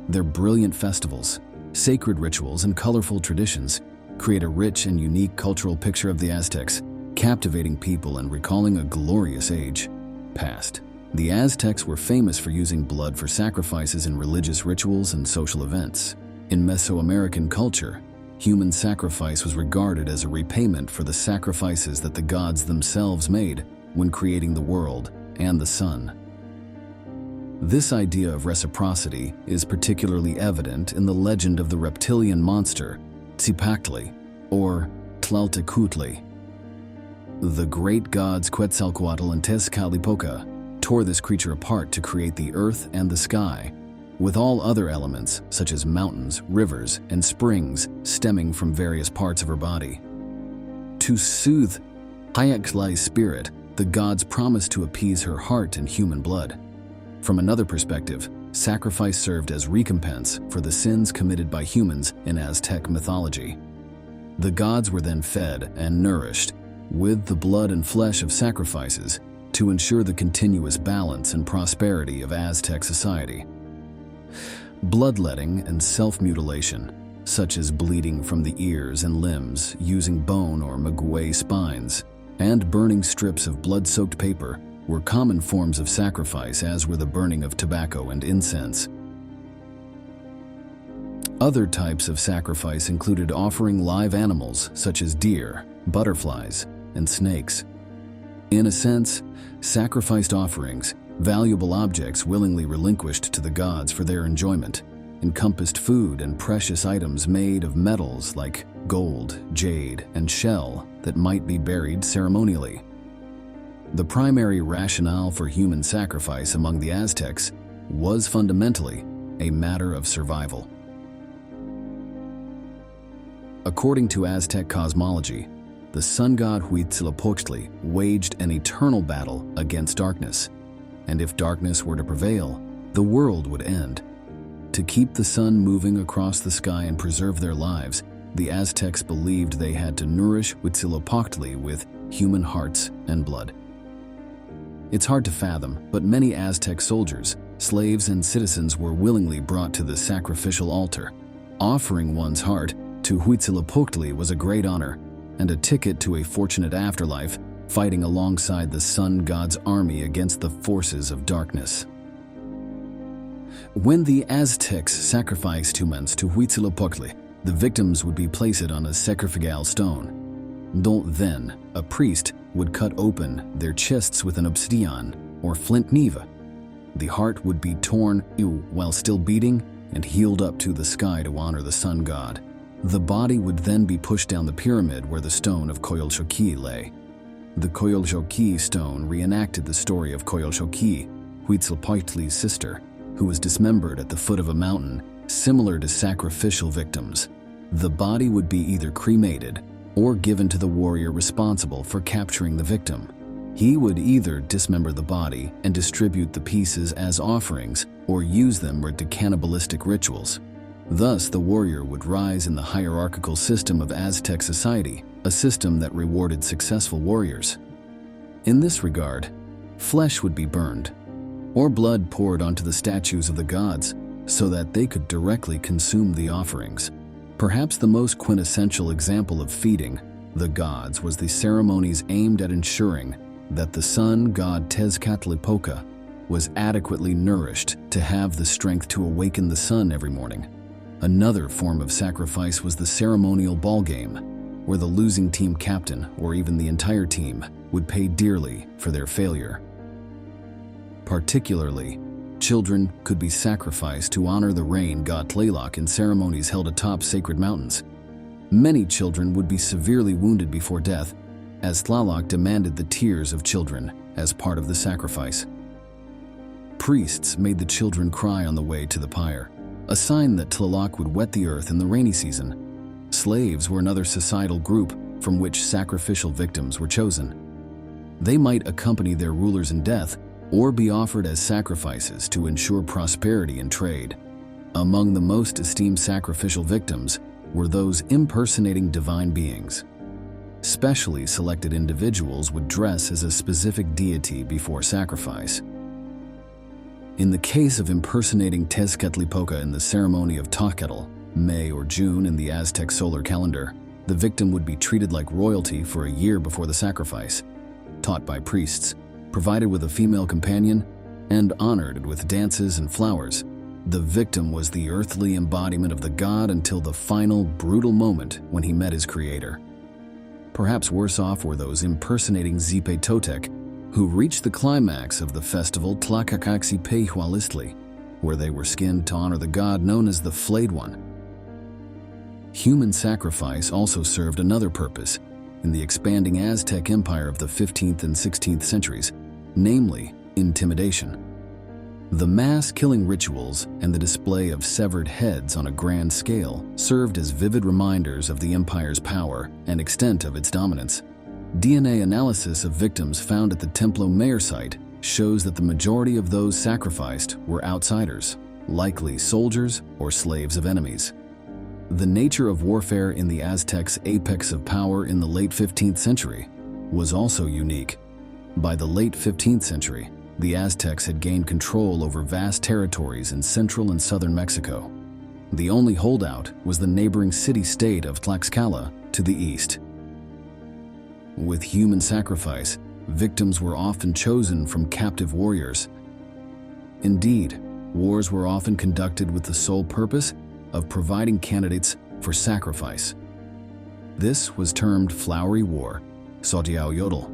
Their brilliant festivals, sacred rituals, and colorful traditions create a rich and unique cultural picture of the Aztecs, captivating people and recalling a glorious age past. The Aztecs were famous for using blood for sacrifices in religious rituals and social events. In Mesoamerican culture, human sacrifice was regarded as a repayment for the sacrifices that the gods themselves made when creating the world and the sun. This idea of reciprocity is particularly evident in the legend of the reptilian monster, Tzipactli, or Tlaltecuhtli. The great gods Quetzalcoatl and Tezcatlipoca tore this creature apart to create the earth and the sky, with all other elements such as mountains, rivers, and springs stemming from various parts of her body. To soothe Tzipactli's spirit, the gods promised to appease her heart and human blood. From another perspective, sacrifice served as recompense for the sins committed by humans in Aztec mythology. The gods were then fed and nourished with the blood and flesh of sacrifices to ensure the continuous balance and prosperity of Aztec society. Bloodletting and self-mutilation, such as bleeding from the ears and limbs using bone or maguey spines, and burning strips of blood-soaked paper were common forms of sacrifice, as were the burning of tobacco and incense. Other types of sacrifice included offering live animals such as deer, butterflies, and snakes. In a sense, sacrificed offerings, valuable objects willingly relinquished to the gods for their enjoyment, encompassed food and precious items made of metals like gold, jade, and shell that might be buried ceremonially. The primary rationale for human sacrifice among the Aztecs was fundamentally a matter of survival. According to Aztec cosmology, the sun god Huitzilopochtli waged an eternal battle against darkness, and if darkness were to prevail, the world would end. To keep the sun moving across the sky and preserve their lives, the Aztecs believed they had to nourish Huitzilopochtli with human hearts and blood. It's hard to fathom, but many Aztec soldiers, slaves, and citizens were willingly brought to the sacrificial altar. Offering one's heart to Huitzilopochtli was a great honor and a ticket to a fortunate afterlife, fighting alongside the sun god's army against the forces of darkness. When the Aztecs sacrificed humans to Huitzilopochtli, the victims would be placed on a sacrificial stone. Then, a priest would cut open their chests with an obsidian or flint neva. The heart would be torn while still beating and healed up to the sky to honor the sun god. The body would then be pushed down the pyramid where the stone of Coyolxauhqui lay. The Coyolxauhqui stone reenacted the story of Coyolxauhqui, Huitzilopochtli's sister, who was dismembered at the foot of a mountain, similar to sacrificial victims. The body would be either cremated or given to the warrior responsible for capturing the victim. He would either dismember the body and distribute the pieces as offerings or use them to cannibalistic rituals. Thus, the warrior would rise in the hierarchical system of Aztec society, a system that rewarded successful warriors. In this regard, flesh would be burned, or blood poured onto the statues of the gods so that they could directly consume the offerings. Perhaps the most quintessential example of feeding the gods was the ceremonies aimed at ensuring that the sun god Tezcatlipoca was adequately nourished to have the strength to awaken the sun every morning. Another form of sacrifice was the ceremonial ball game, where the losing team captain, or even the entire team, would pay dearly for their failure. Particularly, children could be sacrificed to honor the rain god Tlaloc in ceremonies held atop sacred mountains. Many children would be severely wounded before death, as Tlaloc demanded the tears of children as part of the sacrifice. Priests made the children cry on the way to the pyre, a sign that Tlaloc would wet the earth in the rainy season. Slaves were another societal group from which sacrificial victims were chosen. They might accompany their rulers in death or be offered as sacrifices to ensure prosperity in trade. Among the most esteemed sacrificial victims were those impersonating divine beings. Specially selected individuals would dress as a specific deity before sacrifice. In the case of impersonating Tezcatlipoca in the ceremony of Tenochtitlan, May or June in the Aztec solar calendar, the victim would be treated like royalty for a year before the sacrifice, taught by priests, provided with a female companion, and honored with dances and flowers. The victim was the earthly embodiment of the god until the final, brutal moment when he met his creator. Perhaps worse off were those impersonating Zipe Totec, who reached the climax of the festival Tlacacaxipeyhualistli, where they were skinned to honor the god known as the Flayed One. Human sacrifice also served another purpose in the expanding Aztec Empire of the 15th and 16th centuries, namely intimidation. The mass-killing rituals and the display of severed heads on a grand scale served as vivid reminders of the empire's power and extent of its dominance. DNA analysis of victims found at the Templo Mayor site shows that the majority of those sacrificed were outsiders, likely soldiers or slaves of enemies. The nature of warfare in the Aztecs' apex of power in the late 15th century was also unique. By the late 15th century, the Aztecs had gained control over vast territories in central and southern Mexico. The only holdout was the neighboring city-state of Tlaxcala to the east. With human sacrifice, victims were often chosen from captive warriors. Indeed, wars were often conducted with the sole purpose of providing candidates for sacrifice. This was termed flowery war, Sotiaoyotl,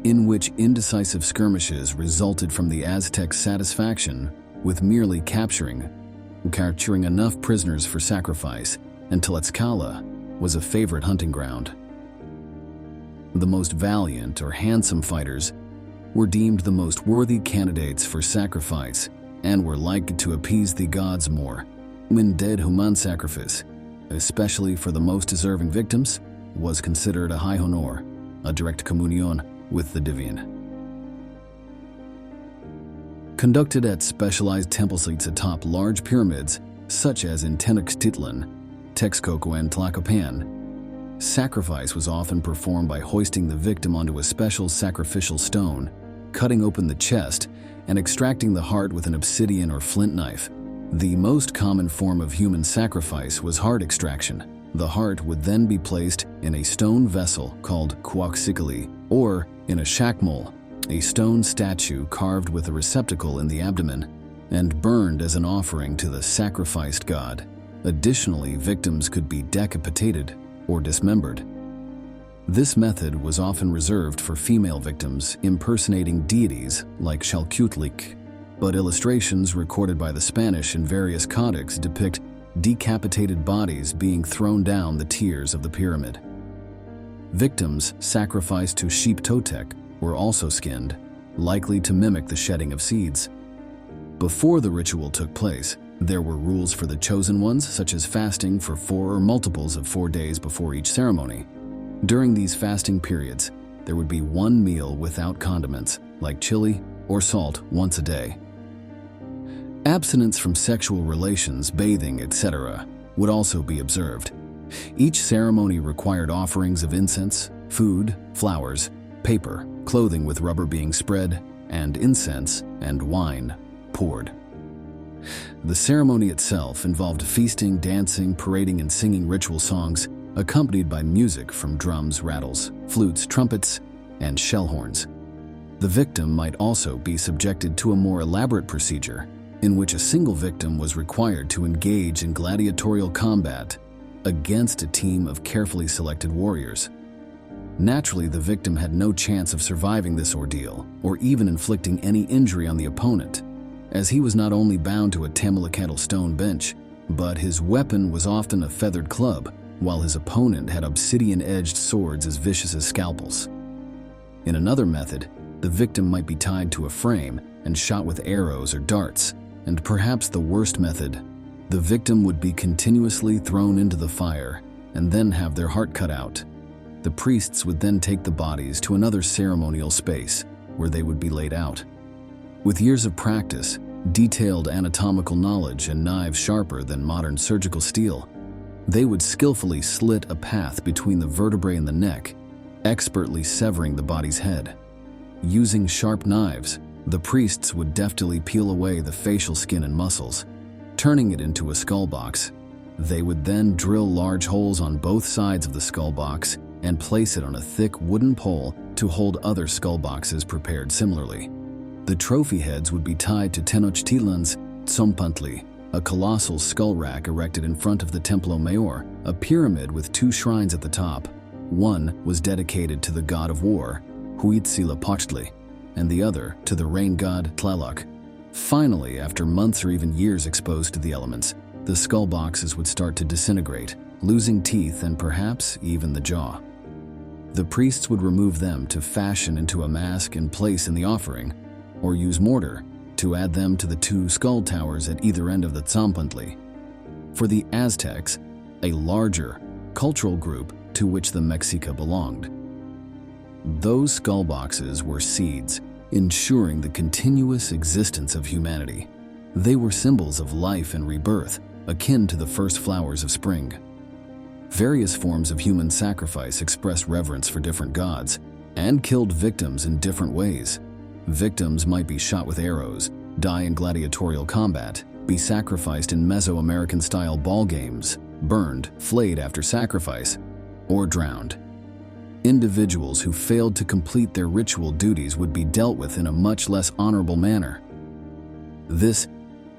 in which indecisive skirmishes resulted from the Aztecs' satisfaction with merely capturing enough prisoners for sacrifice, and Tlaxcala was a favorite hunting ground. The most valiant or handsome fighters were deemed the most worthy candidates for sacrifice and were likely to appease the gods more. When dead human sacrifice, especially for the most deserving victims, was considered a high honor, a direct communion with the divine. Conducted at specialized temple sites atop large pyramids, such as in Tenochtitlan, Texcoco, and Tlacopan, sacrifice was often performed by hoisting the victim onto a special sacrificial stone, cutting open the chest, and extracting the heart with an obsidian or flint knife. The most common form of human sacrifice was heart extraction. The heart would then be placed in a stone vessel called quoxicali, or in a shakmul, a stone statue carved with a receptacle in the abdomen, and burned as an offering to the sacrificed god. Additionally, victims could be decapitated or dismembered. This method was often reserved for female victims impersonating deities like Xalcutlic, but illustrations recorded by the Spanish in various codex depict decapitated bodies being thrown down the tiers of the pyramid. Victims sacrificed to sheep totec were also skinned, likely to mimic the shedding of seeds. Before the ritual took place, there were rules for the chosen ones, such as fasting for 4 or multiples of 4 days before each ceremony. During these fasting periods, there would be one meal without condiments, like chili or salt, once a day. Abstinence from sexual relations, bathing, etc. would also be observed. Each ceremony required offerings of incense, food, flowers, paper, clothing with rubber being spread, and incense and wine poured. The ceremony itself involved feasting, dancing, parading, and singing ritual songs, accompanied by music from drums, rattles, flutes, trumpets, and shell horns. The victim might also be subjected to a more elaborate procedure, in which a single victim was required to engage in gladiatorial combat against a team of carefully selected warriors. Naturally, the victim had no chance of surviving this ordeal, or even inflicting any injury on the opponent, as he was not only bound to a Tamilakatl stone bench, but his weapon was often a feathered club, while his opponent had obsidian-edged swords as vicious as scalpels. In another method, the victim might be tied to a frame and shot with arrows or darts, and perhaps the worst method, the victim would be continuously thrown into the fire and then have their heart cut out. The priests would then take the bodies to another ceremonial space where they would be laid out. With years of practice, detailed anatomical knowledge, and knives sharper than modern surgical steel, they would skillfully slit a path between the vertebrae and the neck, expertly severing the body's head. Using sharp knives, the priests would deftly peel away the facial skin and muscles, turning it into a skull box. They would then drill large holes on both sides of the skull box and place it on a thick wooden pole to hold other skull boxes prepared similarly. The trophy heads would be tied to Tenochtitlán's Tzompantli, a colossal skull rack erected in front of the Templo Mayor, a pyramid with two shrines at the top. One was dedicated to the god of war, Huitzilopochtli, and the other to the rain god Tlaloc. Finally, after months or even years exposed to the elements, the skull boxes would start to disintegrate, losing teeth and perhaps even the jaw. The priests would remove them to fashion into a mask and place in the offering, or use mortar to add them to the two skull towers at either end of the Tzompantli. For the Aztecs, a larger cultural group to which the Mexica belonged, those skull boxes were seeds, ensuring the continuous existence of humanity. They were symbols of life and rebirth, akin to the first flowers of spring. Various forms of human sacrifice expressed reverence for different gods and killed victims in different ways. Victims might be shot with arrows, die in gladiatorial combat, be sacrificed in Mesoamerican-style ball games, burned, flayed after sacrifice, or drowned. Individuals who failed to complete their ritual duties would be dealt with in a much less honorable manner. This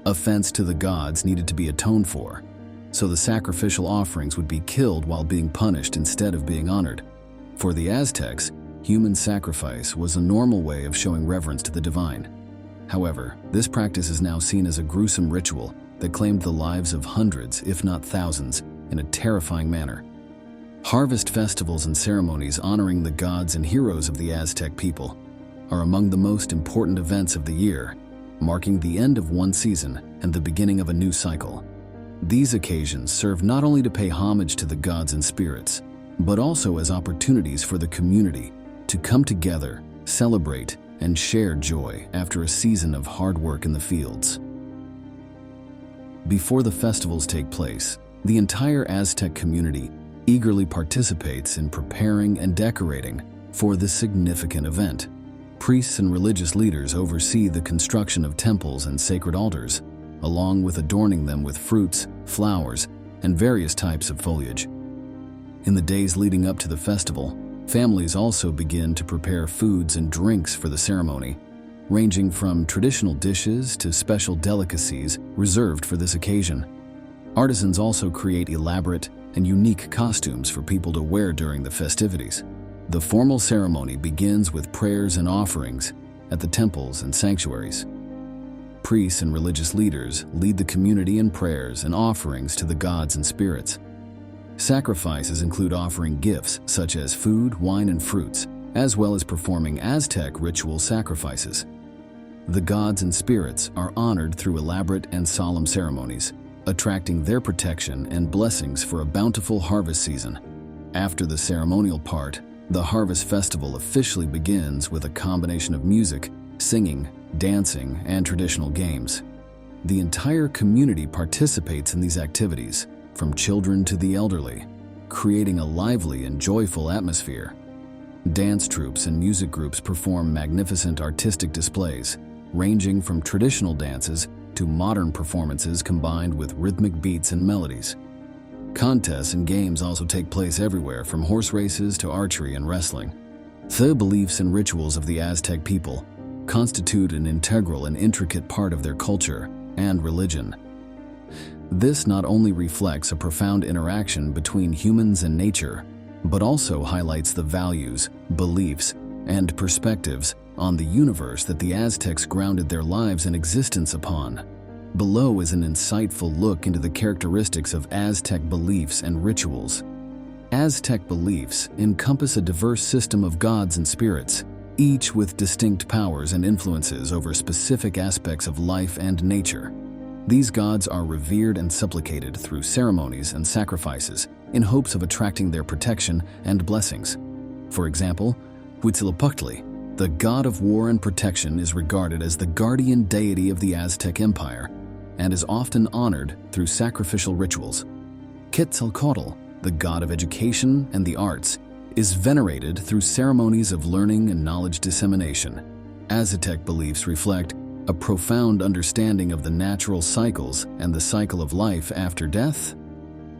offense to the gods needed to be atoned for, so the sacrificial offerings would be killed while being punished instead of being honored. For the Aztecs, human sacrifice was a normal way of showing reverence to the divine. However, this practice is now seen as a gruesome ritual that claimed the lives of hundreds, if not thousands, in a terrifying manner. Harvest festivals and ceremonies honoring the gods and heroes of the Aztec people are among the most important events of the year, marking the end of one season and the beginning of a new cycle. These occasions serve not only to pay homage to the gods and spirits, but also as opportunities for the community to come together, celebrate, and share joy after a season of hard work in the fields. Before the festivals take place, the entire Aztec community eagerly participates in preparing and decorating for this significant event. Priests and religious leaders oversee the construction of temples and sacred altars, along with adorning them with fruits, flowers, and various types of foliage. In the days leading up to the festival, families also begin to prepare foods and drinks for the ceremony, ranging from traditional dishes to special delicacies reserved for this occasion. Artisans also create elaborate and unique costumes for people to wear during the festivities. The formal ceremony begins with prayers and offerings at the temples and sanctuaries. Priests and religious leaders lead the community in prayers and offerings to the gods and spirits. Sacrifices include offering gifts such as food, wine, and fruits, as well as performing Aztec ritual sacrifices. The gods and spirits are honored through elaborate and solemn ceremonies, attracting their protection and blessings for a bountiful harvest season. After the ceremonial part, the harvest festival officially begins with a combination of music, singing, dancing, and traditional games. The entire community participates in these activities, from children to the elderly, creating a lively and joyful atmosphere. Dance troupes and music groups perform magnificent artistic displays, ranging from traditional dances to modern performances combined with rhythmic beats and melodies. Contests and games also take place everywhere, from horse races to archery and wrestling. The beliefs and rituals of the Aztec people constitute an integral and intricate part of their culture and religion. This not only reflects a profound interaction between humans and nature, but also highlights the values, beliefs, and perspectives on the universe that the Aztecs grounded their lives and existence upon. Below is an insightful look into the characteristics of Aztec beliefs and rituals. Aztec beliefs encompass a diverse system of gods and spirits, each with distinct powers and influences over specific aspects of life and nature. These gods are revered and supplicated through ceremonies and sacrifices in hopes of attracting their protection and blessings. For example, Huitzilopochtli, the god of war and protection, is regarded as the guardian deity of the Aztec Empire and is often honored through sacrificial rituals. Quetzalcoatl, the god of education and the arts, is venerated through ceremonies of learning and knowledge dissemination. Aztec beliefs reflect a profound understanding of the natural cycles and the cycle of life after death.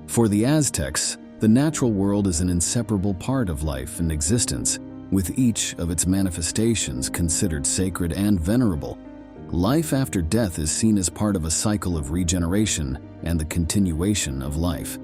For the Aztecs, the natural world is an inseparable part of life and existence, with each of its manifestations considered sacred and venerable. Life after death is seen as part of a cycle of regeneration and the continuation of life.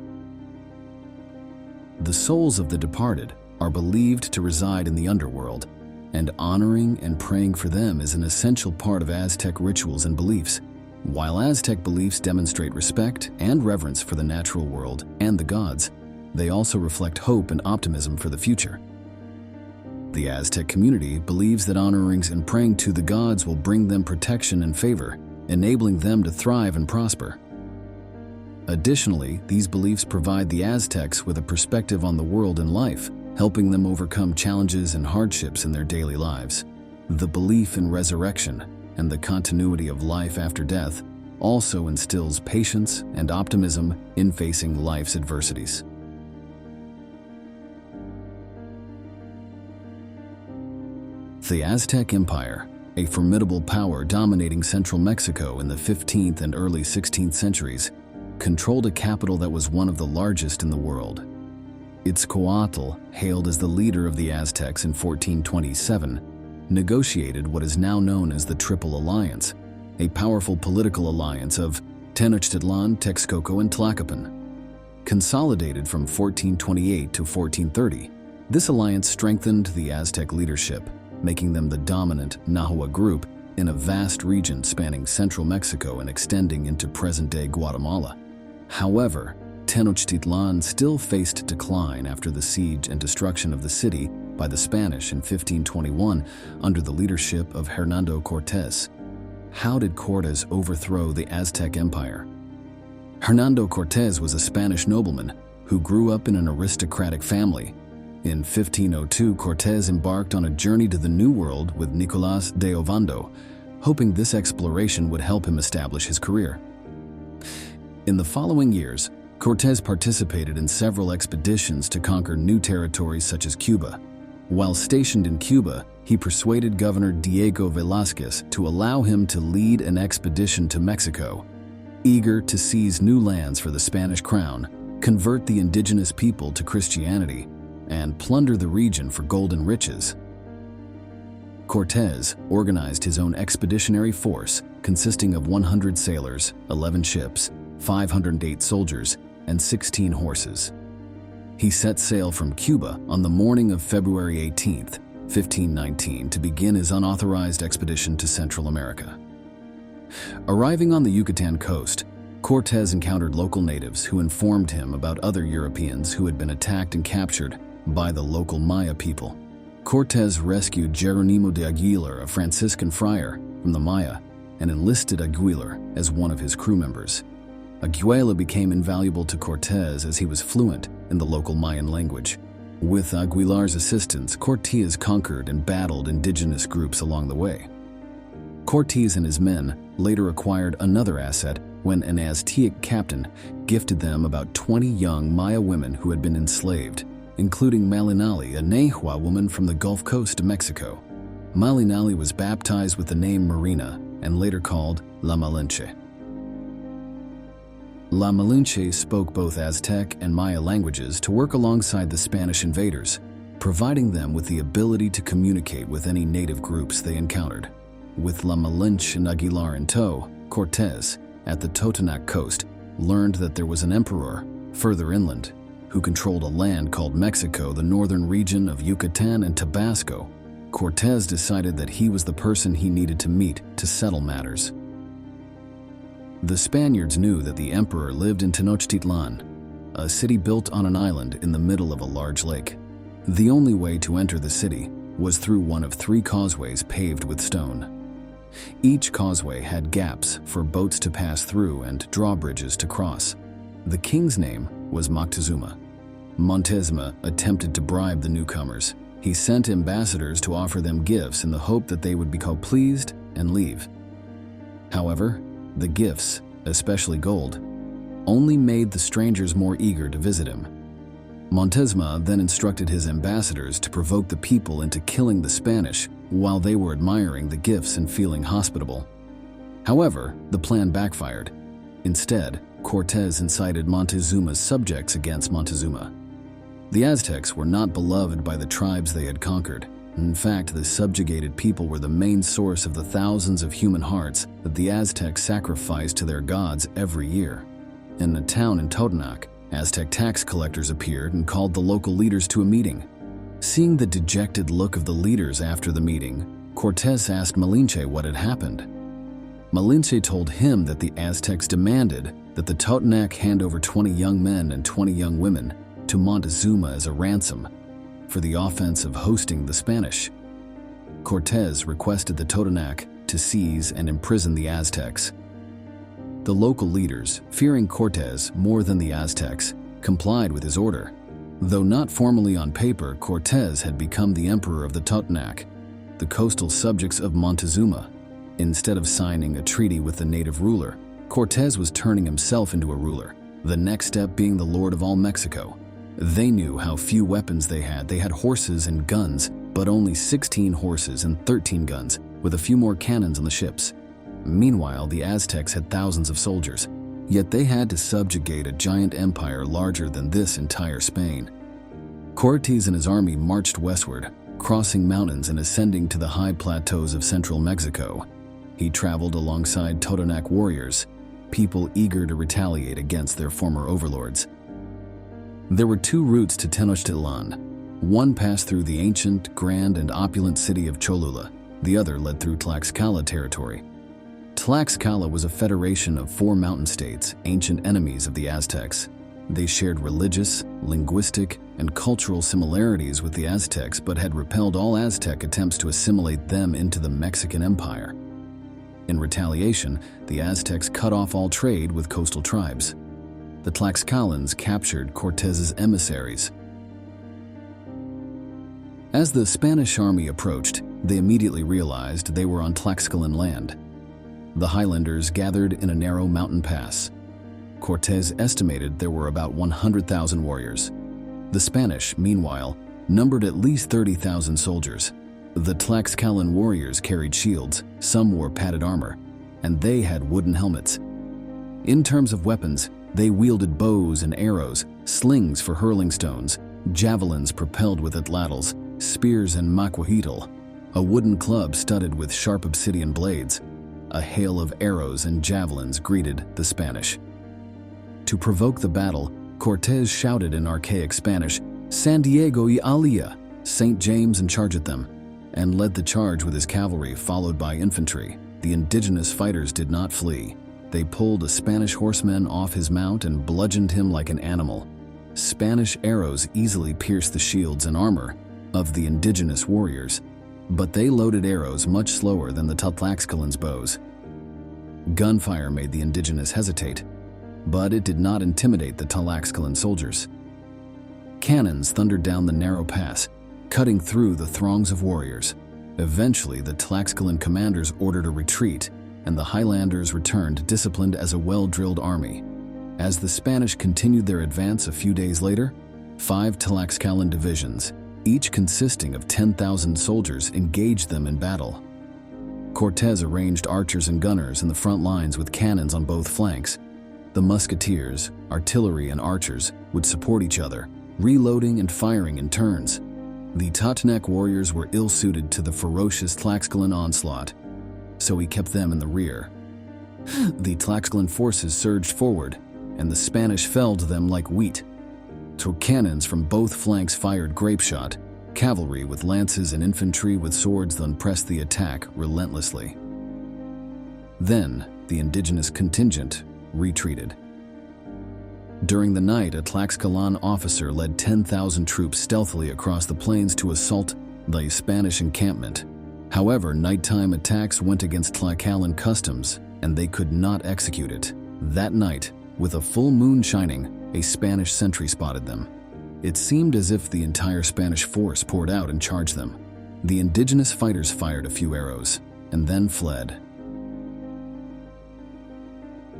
The souls of the departed are believed to reside in the underworld, and honoring and praying for them is an essential part of Aztec rituals and beliefs. While Aztec beliefs demonstrate respect and reverence for the natural world and the gods, they also reflect hope and optimism for the future. The Aztec community believes that honoring and praying to the gods will bring them protection and favor, enabling them to thrive and prosper. Additionally, these beliefs provide the Aztecs with a perspective on the world and life, helping them overcome challenges and hardships in their daily lives. The belief in resurrection and the continuity of life after death also instills patience and optimism in facing life's adversities. The Aztec Empire, a formidable power dominating central Mexico in the 15th and early 16th centuries, controlled a capital that was one of the largest in the world. Itzcoatl, hailed as the leader of the Aztecs in 1427, negotiated what is now known as the Triple Alliance, a powerful political alliance of Tenochtitlan, Texcoco, and Tlacopan. Consolidated from 1428 to 1430, this alliance strengthened the Aztec leadership, making them the dominant Nahua group in a vast region spanning central Mexico and extending into present-day Guatemala. However, Tenochtitlan still faced decline after the siege and destruction of the city by the Spanish in 1521 under the leadership of Hernando Cortés. How did Cortés overthrow the Aztec Empire? Hernando Cortés was a Spanish nobleman who grew up in an aristocratic family. In 1502, Cortés embarked on a journey to the New World with Nicolás de Ovando, hoping this exploration would help him establish his career. In the following years, Cortés participated in several expeditions to conquer new territories such as Cuba. While stationed in Cuba, he persuaded Governor Diego Velázquez to allow him to lead an expedition to Mexico. Eager to seize new lands for the Spanish crown, convert the indigenous people to Christianity, and plunder the region for gold and riches, Cortés organized his own expeditionary force consisting of 100 sailors, 11 ships, 508 soldiers, and 16 horses. He set sail from Cuba on the morning of February 18, 1519, to begin his unauthorized expedition to Central America. Arriving on the Yucatan coast, Cortés encountered local natives who informed him about other Europeans who had been attacked and captured by the local Maya people. Cortés rescued Jerónimo de Aguilar, a Franciscan friar, from the Maya and enlisted Aguilar as one of his crew members. Aguilar became invaluable to Cortés as he was fluent in the local Mayan language. With Aguilar's assistance, Cortés conquered and battled indigenous groups along the way. Cortés and his men later acquired another asset when an Aztec captain gifted them about 20 young Maya women who had been enslaved, including Malinali, a Nahua woman from the Gulf Coast of Mexico. Malinali was baptized with the name Marina and later called La Malinche. La Malinche spoke both Aztec and Maya languages to work alongside the Spanish invaders, providing them with the ability to communicate with any native groups they encountered. With La Malinche and Aguilar in tow, Cortés, at the Totonac coast, learned that there was an emperor, further inland, who controlled a land called Mexico, the northern region of Yucatan and Tabasco. Cortés decided that he was the person he needed to meet to settle matters. The Spaniards knew that the emperor lived in Tenochtitlan, a city built on an island in the middle of a large lake. The only way to enter the city was through one of 3 causeways paved with stone. Each causeway had gaps for boats to pass through and drawbridges to cross. The king's name was Moctezuma. Montezuma attempted to bribe the newcomers. He sent ambassadors to offer them gifts in the hope that they would become pleased and leave. However, the gifts, especially gold, only made the strangers more eager to visit him. Montezuma then instructed his ambassadors to provoke the people into killing the Spanish while they were admiring the gifts and feeling hospitable. However, the plan backfired. Instead, Cortés incited Montezuma's subjects against Montezuma. The Aztecs were not beloved by the tribes they had conquered. In fact, the subjugated people were the main source of the thousands of human hearts that the Aztecs sacrificed to their gods every year. In a town in Totonac, Aztec tax collectors appeared and called the local leaders to a meeting. Seeing the dejected look of the leaders after the meeting, Cortés asked Malinche what had happened. Malinche told him that the Aztecs demanded that the Totonac hand over 20 young men and 20 young women to Montezuma as a ransom for the offense of hosting the Spanish. Cortés requested the Totonac to seize and imprison the Aztecs. The local leaders, fearing Cortés more than the Aztecs, complied with his order. Though not formally on paper, Cortés had become the emperor of the Totonac, the coastal subjects of Montezuma. Instead of signing a treaty with the native ruler, Cortés was turning himself into a ruler, the next step being the lord of all Mexico. They knew how few weapons they had. They had horses and guns, but only 16 horses and 13 guns, with a few more cannons on the ships. Meanwhile, the Aztecs had thousands of soldiers, yet they had to subjugate a giant empire larger than this entire Spain. Cortés and his army marched westward, crossing mountains and ascending to the high plateaus of central Mexico. He traveled alongside Totonac warriors, people eager to retaliate against their former overlords. There were 2 routes to Tenochtitlan. One passed through the ancient, grand, and opulent city of Cholula. The other led through Tlaxcala territory. Tlaxcala was a federation of 4 mountain states, ancient enemies of the Aztecs. They shared religious, linguistic, and cultural similarities with the Aztecs, but had repelled all Aztec attempts to assimilate them into the Mexican Empire. In retaliation, the Aztecs cut off all trade with coastal tribes. The Tlaxcalans captured Cortés's emissaries. As the Spanish army approached, they immediately realized they were on Tlaxcalan land. The Highlanders gathered in a narrow mountain pass. Cortés estimated there were about 100,000 warriors. The Spanish, meanwhile, numbered at least 30,000 soldiers. The Tlaxcalan warriors carried shields, some wore padded armor, and they had wooden helmets. In terms of weapons, they wielded bows and arrows, slings for hurling stones, javelins propelled with atlatls, spears and macuajitl, a wooden club studded with sharp obsidian blades. A hail of arrows and javelins greeted the Spanish. To provoke the battle, Cortés shouted in archaic Spanish, "San Diego y Alia," St. James in charge at them, and led the charge with his cavalry followed by infantry. The indigenous fighters did not flee. They pulled a Spanish horseman off his mount and bludgeoned him like an animal. Spanish arrows easily pierced the shields and armor of the indigenous warriors, but they loaded arrows much slower than the Tlaxcalans' bows. Gunfire made the indigenous hesitate, but it did not intimidate the Tlaxcalan soldiers. Cannons thundered down the narrow pass, cutting through the throngs of warriors. Eventually, the Tlaxcalan commanders ordered a retreat, and the Highlanders returned disciplined as a well-drilled army. As the Spanish continued their advance a few days later, 5 Tlaxcalan divisions, each consisting of 10,000 soldiers, engaged them in battle. Cortés arranged archers and gunners in the front lines with cannons on both flanks. The musketeers, artillery, and archers would support each other, reloading and firing in turns. The Totonac warriors were ill-suited to the ferocious Tlaxcalan onslaught, so he kept them in the rear. The Tlaxcalan forces surged forward, and the Spanish fell to them like wheat. So cannons from both flanks fired grapeshot. Cavalry with lances and infantry with swords then pressed the attack relentlessly. Then, the indigenous contingent retreated. During the night, a Tlaxcalan officer led 10,000 troops stealthily across the plains to assault the Spanish encampment. However, nighttime attacks went against Tlaxcalan customs, and they could not execute it. That night, with a full moon shining, a Spanish sentry spotted them. It seemed as if the entire Spanish force poured out and charged them. The indigenous fighters fired a few arrows, and then fled.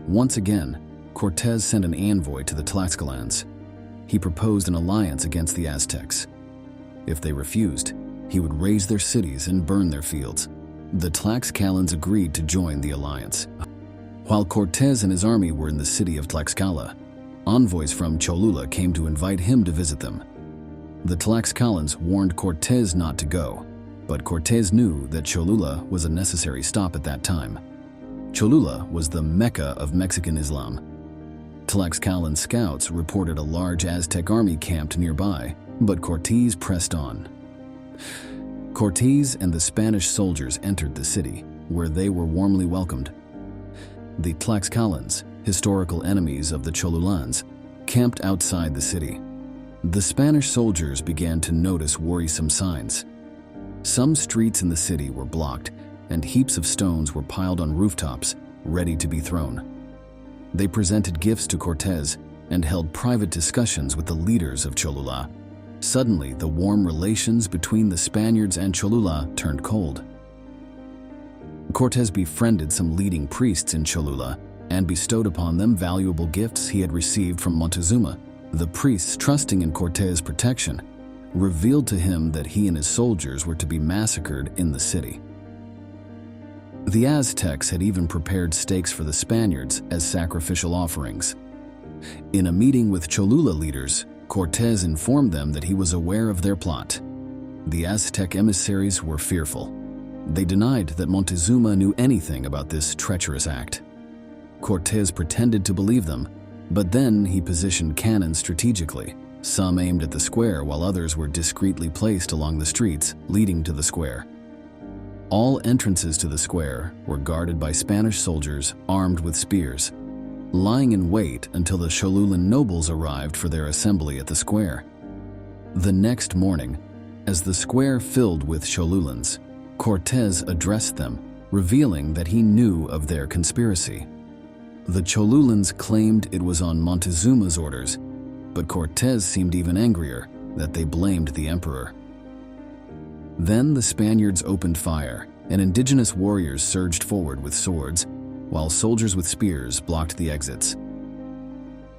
Once again, Cortés sent an envoy to the Tlaxcalans. He proposed an alliance against the Aztecs. If they refused, he would raze their cities and burn their fields. The Tlaxcalans agreed to join the alliance. While Cortés and his army were in the city of Tlaxcala, envoys from Cholula came to invite him to visit them. The Tlaxcalans warned Cortés not to go, but Cortés knew that Cholula was a necessary stop at that time. Cholula was the Mecca of Mexican Islam. Tlaxcalan scouts reported a large Aztec army camped nearby, but Cortés pressed on. Cortés and the Spanish soldiers entered the city, where they were warmly welcomed. The Tlaxcalans, historical enemies of the Cholulans, camped outside the city. The Spanish soldiers began to notice worrisome signs. Some streets in the city were blocked, and heaps of stones were piled on rooftops, ready to be thrown. They presented gifts to Cortés and held private discussions with the leaders of Cholula. Suddenly, the warm relations between the Spaniards and Cholula turned cold. Cortés befriended some leading priests in Cholula and bestowed upon them valuable gifts he had received from Montezuma. The priests, trusting in Cortés' protection, revealed to him that he and his soldiers were to be massacred in the city. The Aztecs had even prepared steaks for the Spaniards as sacrificial offerings. In a meeting with Cholula leaders, Cortés informed them that he was aware of their plot. The Aztec emissaries were fearful. They denied that Montezuma knew anything about this treacherous act. Cortés pretended to believe them, but then he positioned cannons strategically. Some aimed at the square while others were discreetly placed along the streets leading to the square. All entrances to the square were guarded by Spanish soldiers armed with spears, lying in wait until the Cholulan nobles arrived for their assembly at the square. The next morning, as the square filled with Cholulans, Cortés addressed them, revealing that he knew of their conspiracy. The Cholulans claimed it was on Montezuma's orders, but Cortés seemed even angrier that they blamed the emperor. Then the Spaniards opened fire, and indigenous warriors surged forward with swords, while soldiers with spears blocked the exits.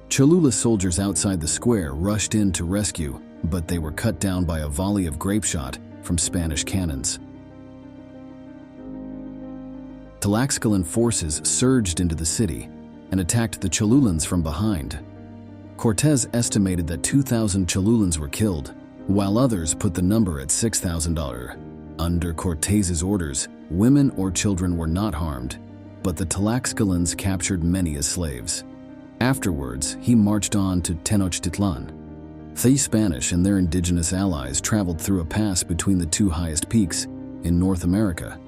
Cholula soldiers outside the square rushed in to rescue, but they were cut down by a volley of grapeshot from Spanish cannons. Tlaxcalan forces surged into the city and attacked the Cholulans from behind. Cortés estimated that 2,000 Cholulans were killed, while others put the number at 6,000. Under Cortés' orders, women or children were not harmed, but the Tlaxcalans captured many as slaves. Afterwards, he marched on to Tenochtitlan. The Spanish and their indigenous allies traveled through a pass between the two highest peaks in North America,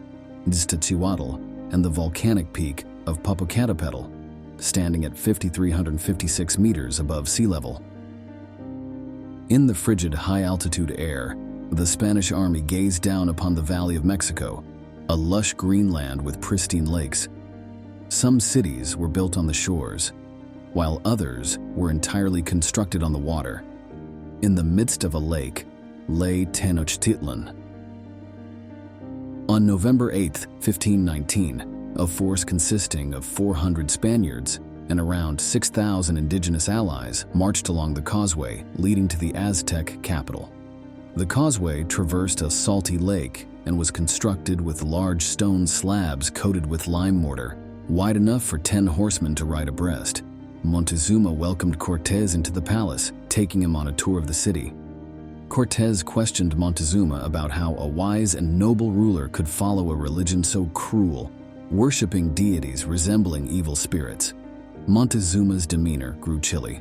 Iztaccíhuatl and the volcanic peak of Popocatépetl, standing at 5,356 meters above sea level. In the frigid high-altitude air, the Spanish army gazed down upon the Valley of Mexico, a lush green land with pristine lakes. Some cities were built on the shores, while others were entirely constructed on the water. In the midst of a lake lay Tenochtitlan. On November 8, 1519, a force consisting of 400 Spaniards and around 6,000 indigenous allies marched along the causeway leading to the Aztec capital. The causeway traversed a salty lake and was constructed with large stone slabs coated with lime mortar, wide enough for 10 horsemen to ride abreast. Montezuma welcomed Cortés into the palace, taking him on a tour of the city. Cortés questioned Montezuma about how a wise and noble ruler could follow a religion so cruel, worshipping deities resembling evil spirits. Montezuma's demeanor grew chilly.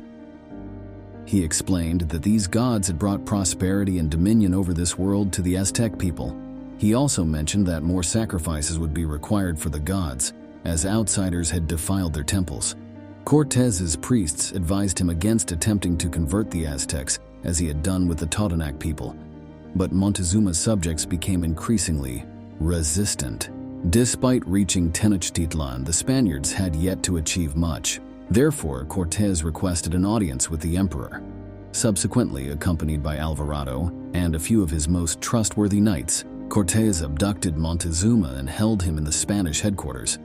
He explained that these gods had brought prosperity and dominion over this world to the Aztec people. He also mentioned that more sacrifices would be required for the gods, as outsiders had defiled their temples. Cortés's priests advised him against attempting to convert the Aztecs, as he had done with the Totonac people. But Montezuma's subjects became increasingly resistant. Despite reaching Tenochtitlan, the Spaniards had yet to achieve much. Therefore, Cortés requested an audience with the emperor. Subsequently, accompanied by Alvarado and a few of his most trustworthy knights, Cortés abducted Montezuma and held him in the Spanish headquarters.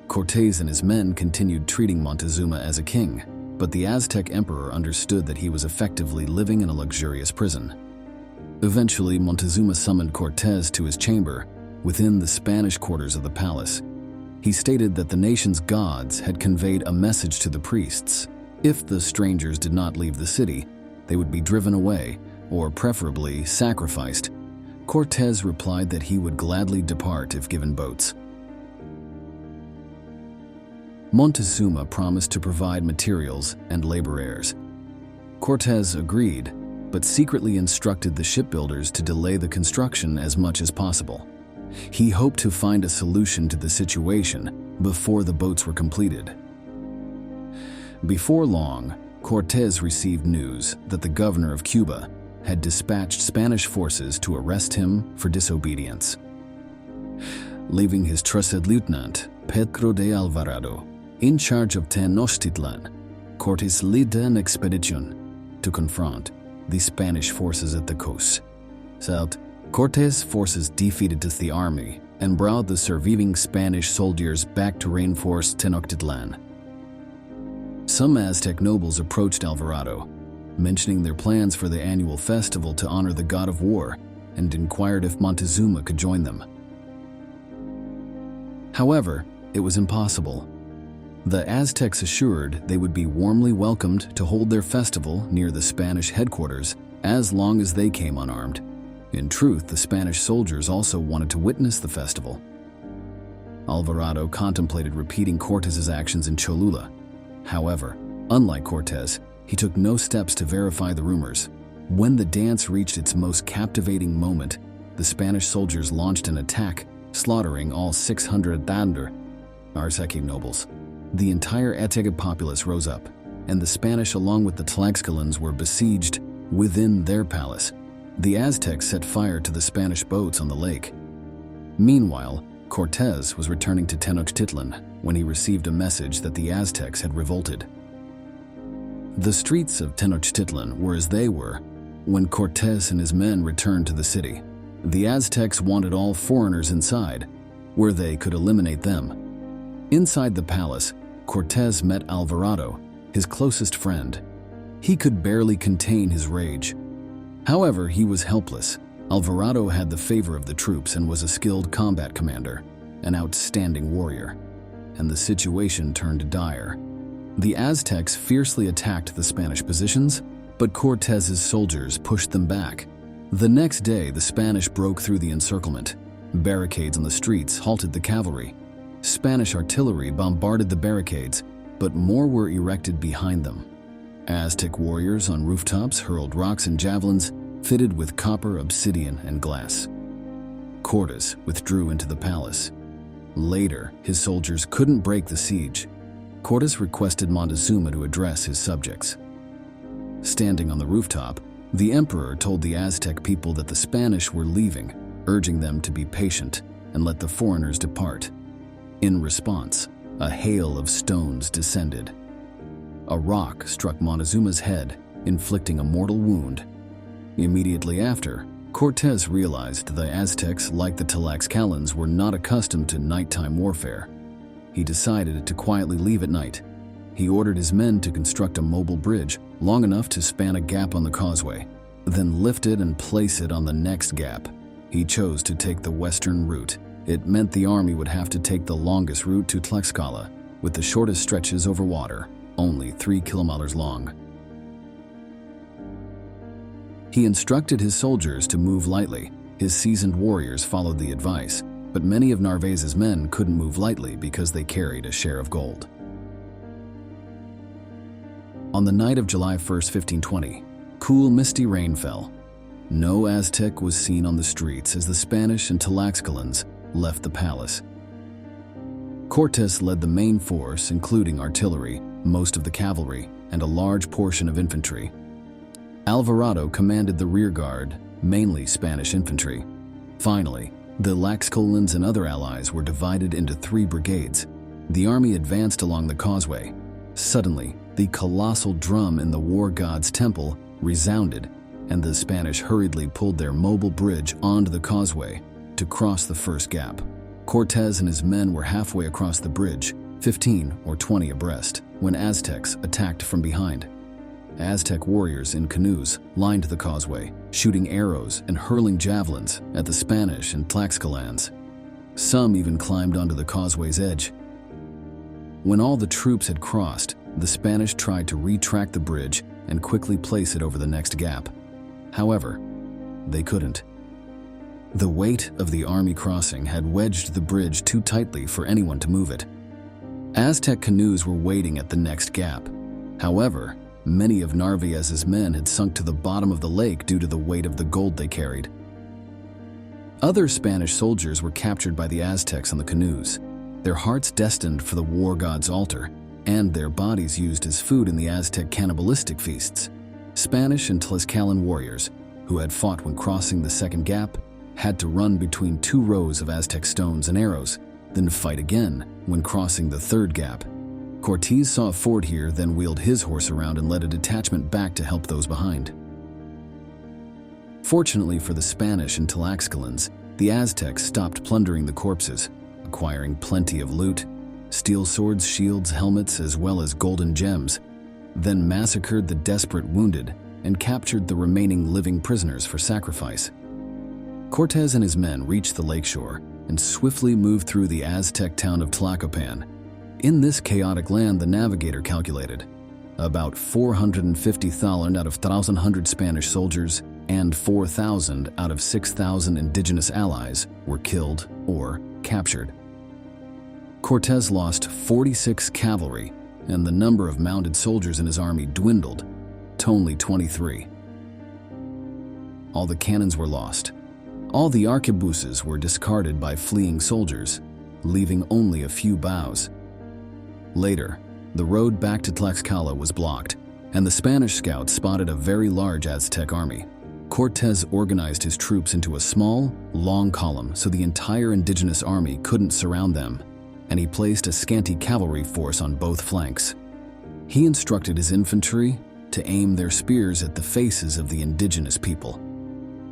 Cortés and his men continued treating Montezuma as a king, but the Aztec emperor understood that he was effectively living in a luxurious prison. Eventually, Montezuma summoned Cortés to his chamber within the Spanish quarters of the palace. He stated that the nation's gods had conveyed a message to the priests. If the strangers did not leave the city, they would be driven away, or preferably sacrificed. Cortés replied that he would gladly depart if given boats. Montezuma promised to provide materials and labor heirs. Cortés agreed, but secretly instructed the shipbuilders to delay the construction as much as possible. He hoped to find a solution to the situation before the boats were completed. Before long, Cortés received news that the governor of Cuba had dispatched Spanish forces to arrest him for disobedience. Leaving his trusted lieutenant, Pedro de Alvarado, in charge of Tenochtitlan, Cortés led an expedition to confront the Spanish forces at the coast. South, Cortés' forces defeated the army and brought the surviving Spanish soldiers back to reinforce Tenochtitlan. Some Aztec nobles approached Alvarado, mentioning their plans for the annual festival to honor the god of war, and inquired if Montezuma could join them. However, it was impossible. The Aztecs assured they would be warmly welcomed to hold their festival near the Spanish headquarters as long as they came unarmed. In truth, the Spanish soldiers also wanted to witness the festival. Alvarado contemplated repeating Cortés' actions in Cholula. However, unlike Cortés, he took no steps to verify the rumors. When the dance reached its most captivating moment, the Spanish soldiers launched an attack, slaughtering all 600 Aztec nobles. The entire Aztec populace rose up, and the Spanish, along with the Tlaxcalans, were besieged within their palace. The Aztecs set fire to the Spanish boats on the lake. Meanwhile, Cortés was returning to Tenochtitlan when he received a message that the Aztecs had revolted. The streets of Tenochtitlan were as they were when Cortés and his men returned to the city. The Aztecs wanted all foreigners inside, where they could eliminate them. Inside the palace, Cortés met Alvarado, his closest friend. He could barely contain his rage. However, he was helpless. Alvarado had the favor of the troops and was a skilled combat commander, an outstanding warrior, and the situation turned dire. The Aztecs fiercely attacked the Spanish positions, but Cortés' soldiers pushed them back. The next day, the Spanish broke through the encirclement. Barricades on the streets halted the cavalry. Spanish artillery bombarded the barricades, but more were erected behind them. Aztec warriors on rooftops hurled rocks and javelins fitted with copper, obsidian, and glass. Cortés withdrew into the palace. Later, his soldiers couldn't break the siege. Cortés requested Montezuma to address his subjects. Standing on the rooftop, the emperor told the Aztec people that the Spanish were leaving, urging them to be patient and let the foreigners depart. In response, a hail of stones descended. A rock struck Montezuma's head, inflicting a mortal wound. Immediately after, Cortés realized the Aztecs, like the Tlaxcalans, were not accustomed to nighttime warfare. He decided to quietly leave at night. He ordered his men to construct a mobile bridge long enough to span a gap on the causeway, then lift it and place it on the next gap. He chose to take the western route. It meant the army would have to take the longest route to Tlaxcala, with the shortest stretches over water, only 3 kilometers long. He instructed his soldiers to move lightly. His seasoned warriors followed the advice, but many of Narvaez's men couldn't move lightly because they carried a share of gold. On the night of July 1st, 1520, cool, misty rain fell. No Aztec was seen on the streets as the Spanish and Tlaxcalans left the palace. Cortés led the main force, including artillery, most of the cavalry, and a large portion of infantry. Alvarado commanded the rear guard, mainly Spanish infantry. Finally, the Tlaxcalans and other allies were divided into 3 brigades. The army advanced along the causeway. Suddenly, the colossal drum in the war god's temple resounded, and the Spanish hurriedly pulled their mobile bridge onto the causeway to cross the first gap. Cortés and his men were halfway across the bridge, 15 or 20 abreast, when Aztecs attacked from behind. Aztec warriors in canoes lined the causeway, shooting arrows and hurling javelins at the Spanish and Tlaxcalans. Some even climbed onto the causeway's edge. When all the troops had crossed, the Spanish tried to retract the bridge and quickly place it over the next gap. However, they couldn't. The weight of the army crossing had wedged the bridge too tightly for anyone to move it. Aztec canoes were waiting at the next gap. However, many of Narvaez's men had sunk to the bottom of the lake due to the weight of the gold they carried. Other Spanish soldiers were captured by the Aztecs on the canoes, their hearts destined for the war god's altar, and their bodies used as food in the Aztec cannibalistic feasts. Spanish and Tlaxcalan warriors, who had fought when crossing the second gap, had to run between 2 rows of Aztec stones and arrows, then fight again when crossing the third gap. Cortés saw a ford here, then wheeled his horse around and led a detachment back to help those behind. Fortunately for the Spanish and Tlaxcalans, the Aztecs stopped plundering the corpses, acquiring plenty of loot, steel swords, shields, helmets, as well as golden gems, then massacred the desperate wounded and captured the remaining living prisoners for sacrifice. Cortés and his men reached the lakeshore and swiftly moved through the Aztec town of Tlacopan. In this chaotic land, the navigator calculated about 450,000 out of 1,100 Spanish soldiers and 4,000 out of 6,000 indigenous allies were killed or captured. Cortés lost 46 cavalry, and the number of mounted soldiers in his army dwindled to only 23. All the cannons were lost. All the arquebuses were discarded by fleeing soldiers, leaving only a few bows. Later, the road back to Tlaxcala was blocked, and the Spanish scouts spotted a very large Aztec army. Cortés organized his troops into a small, long column so the entire indigenous army couldn't surround them, and he placed a scanty cavalry force on both flanks. He instructed his infantry to aim their spears at the faces of the indigenous people,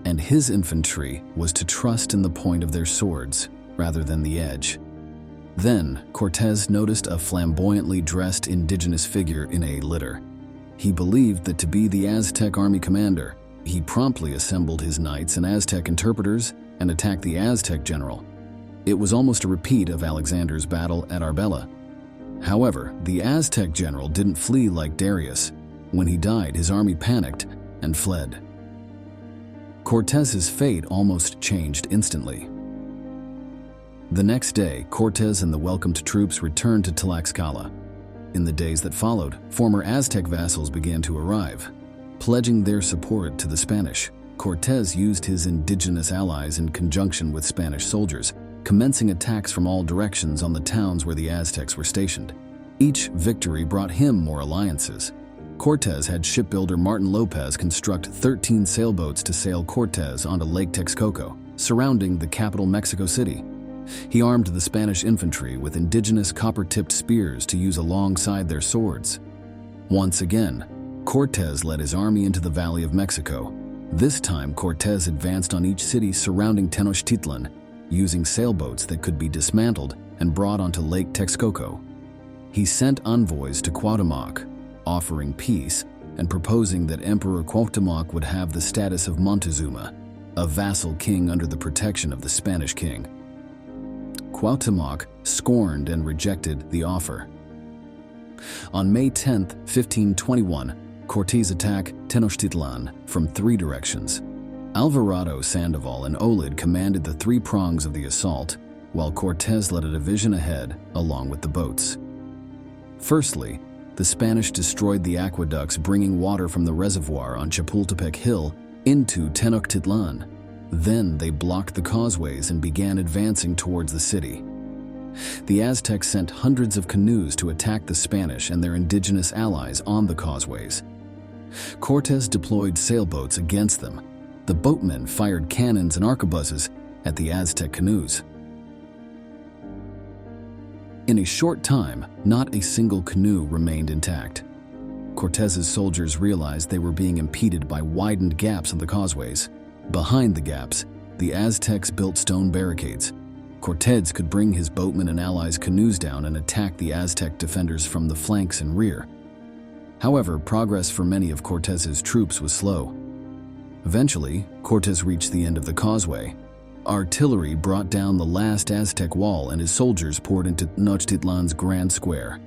and his infantry was to trust in the point of their swords rather than the edge. Then, Cortés noticed a flamboyantly dressed indigenous figure in a litter. He believed that to be the Aztec army commander. He promptly assembled his knights and Aztec interpreters and attacked the Aztec general. It was almost a repeat of Alexander's battle at Arbela. However, the Aztec general didn't flee like Darius. When he died, his army panicked and fled. Cortés's fate almost changed instantly. The next day, Cortés and the welcomed troops returned to Tlaxcala. In the days that followed, former Aztec vassals began to arrive, pledging their support to the Spanish. Cortés used his indigenous allies in conjunction with Spanish soldiers, commencing attacks from all directions on the towns where the Aztecs were stationed. Each victory brought him more alliances. Cortés had shipbuilder Martin Lopez construct 13 sailboats to sail Cortés onto Lake Texcoco, surrounding the capital Mexico City. He armed the Spanish infantry with indigenous copper-tipped spears to use alongside their swords. Once again, Cortés led his army into the Valley of Mexico. This time, Cortés advanced on each city surrounding Tenochtitlan, using sailboats that could be dismantled and brought onto Lake Texcoco. He sent envoys to Cuauhtémoc, offering peace and proposing that Emperor Cuauhtémoc would have the status of Montezuma. a vassal king under the protection of the Spanish king. Cuauhtémoc scorned and rejected the offer. On May 10, 1521, Cortés attacked Tenochtitlan from 3 directions. Alvarado, Sandoval, and Olid commanded the 3 prongs of the assault, while Cortés led a division ahead along with the boats. Firstly, the Spanish destroyed the aqueducts bringing water from the reservoir on Chapultepec Hill into Tenochtitlan. Then they blocked the causeways and began advancing towards the city. The Aztecs sent hundreds of canoes to attack the Spanish and their indigenous allies on the causeways. Cortés deployed sailboats against them. The boatmen fired cannons and arquebuses at the Aztec canoes. In a short time, not a single canoe remained intact. Cortés's soldiers realized they were being impeded by widened gaps on the causeways. Behind the gaps, the Aztecs built stone barricades. Cortés could bring his boatmen and allies' canoes down and attack the Aztec defenders from the flanks and rear. However, progress for many of Cortés's troops was slow. Eventually, Cortés reached the end of the causeway. Artillery brought down the last Aztec wall and his soldiers poured into Tenochtitlan's Grand Square.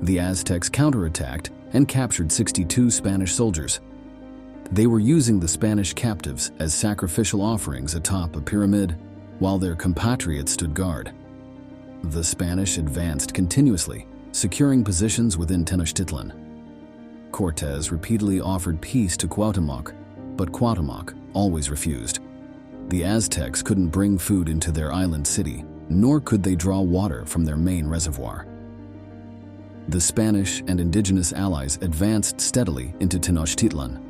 The Aztecs counterattacked and captured 62 Spanish soldiers. They were using the Spanish captives as sacrificial offerings atop a pyramid, while their compatriots stood guard. The Spanish advanced continuously, securing positions within Tenochtitlan. Cortés repeatedly offered peace to Cuauhtémoc, but Cuauhtémoc always refused. The Aztecs couldn't bring food into their island city, nor could they draw water from their main reservoir. The Spanish and indigenous allies advanced steadily into Tenochtitlan.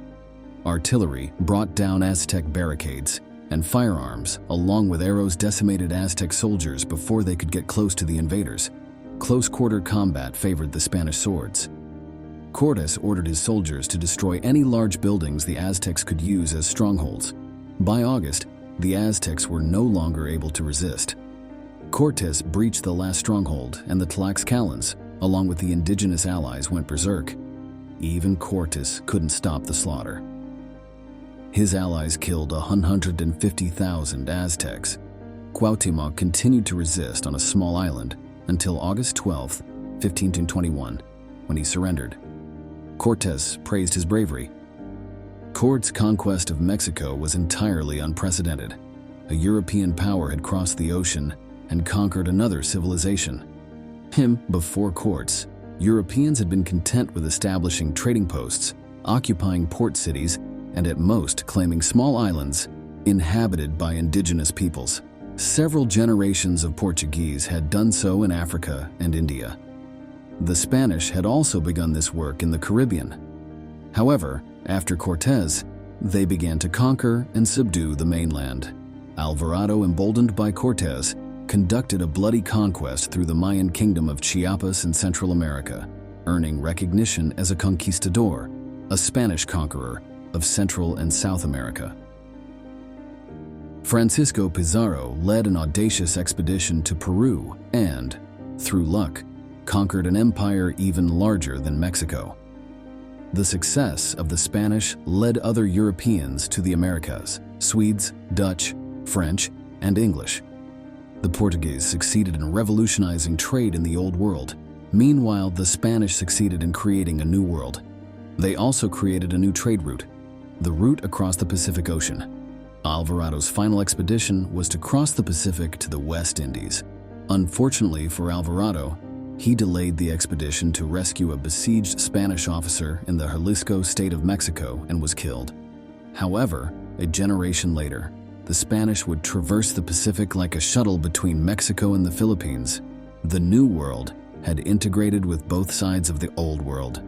Artillery brought down Aztec barricades, and firearms, along with arrows, decimated Aztec soldiers before they could get close to the invaders. Close-quarter combat favored the Spanish swords. Cortés ordered his soldiers to destroy any large buildings the Aztecs could use as strongholds. By August, the Aztecs were no longer able to resist. Cortés breached the last stronghold, and the Tlaxcalans, along with the indigenous allies, went berserk. Even Cortés couldn't stop the slaughter. His allies killed 150,000 Aztecs. Cuauhtémoc continued to resist on a small island until August 12, 1521, when he surrendered. Cortés praised his bravery. Cortés' conquest of Mexico was entirely unprecedented. A European power had crossed the ocean and conquered another civilization. Before Cortés, Europeans had been content with establishing trading posts, occupying port cities, and at most claiming small islands inhabited by indigenous peoples. Several generations of Portuguese had done so in Africa and India. The Spanish had also begun this work in the Caribbean. However, after Cortés, they began to conquer and subdue the mainland. Alvarado, emboldened by Cortés, conducted a bloody conquest through the Mayan kingdom of Chiapas in Central America, earning recognition as a conquistador, a Spanish conqueror of Central and South America. Francisco Pizarro led an audacious expedition to Peru and, through luck, conquered an empire even larger than Mexico. The success of the Spanish led other Europeans to the Americas: Swedes, Dutch, French, and English. The Portuguese succeeded in revolutionizing trade in the Old World. Meanwhile, the Spanish succeeded in creating a new world. They also created a new trade route, the route across the Pacific Ocean. Alvarado's final expedition was to cross the Pacific to the West Indies. Unfortunately for Alvarado, he delayed the expedition to rescue a besieged Spanish officer in the Jalisco state of Mexico and was killed. However, a generation later, the Spanish would traverse the Pacific like a shuttle between Mexico and the Philippines. The New World had integrated with both sides of the Old World.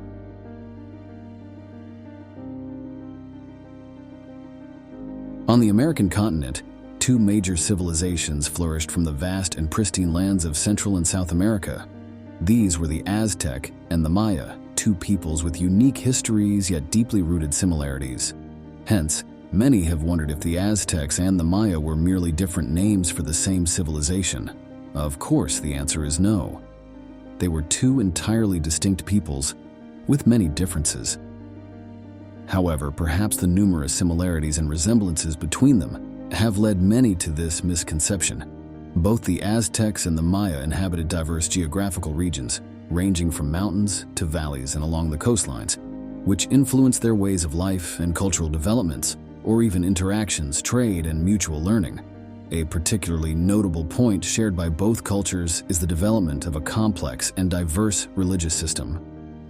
On the American continent, two major civilizations flourished from the vast and pristine lands of Central and South America. These were the Aztec and the Maya, two peoples with unique histories yet deeply rooted similarities. Hence, many have wondered if the Aztecs and the Maya were merely different names for the same civilization. Of course, the answer is no. They were two entirely distinct peoples with many differences. However, perhaps the numerous similarities and resemblances between them have led many to this misconception. Both the Aztecs and the Maya inhabited diverse geographical regions, ranging from mountains to valleys and along the coastlines, which influenced their ways of life and cultural developments, or even interactions, trade, and mutual learning. A particularly notable point shared by both cultures is the development of a complex and diverse religious system.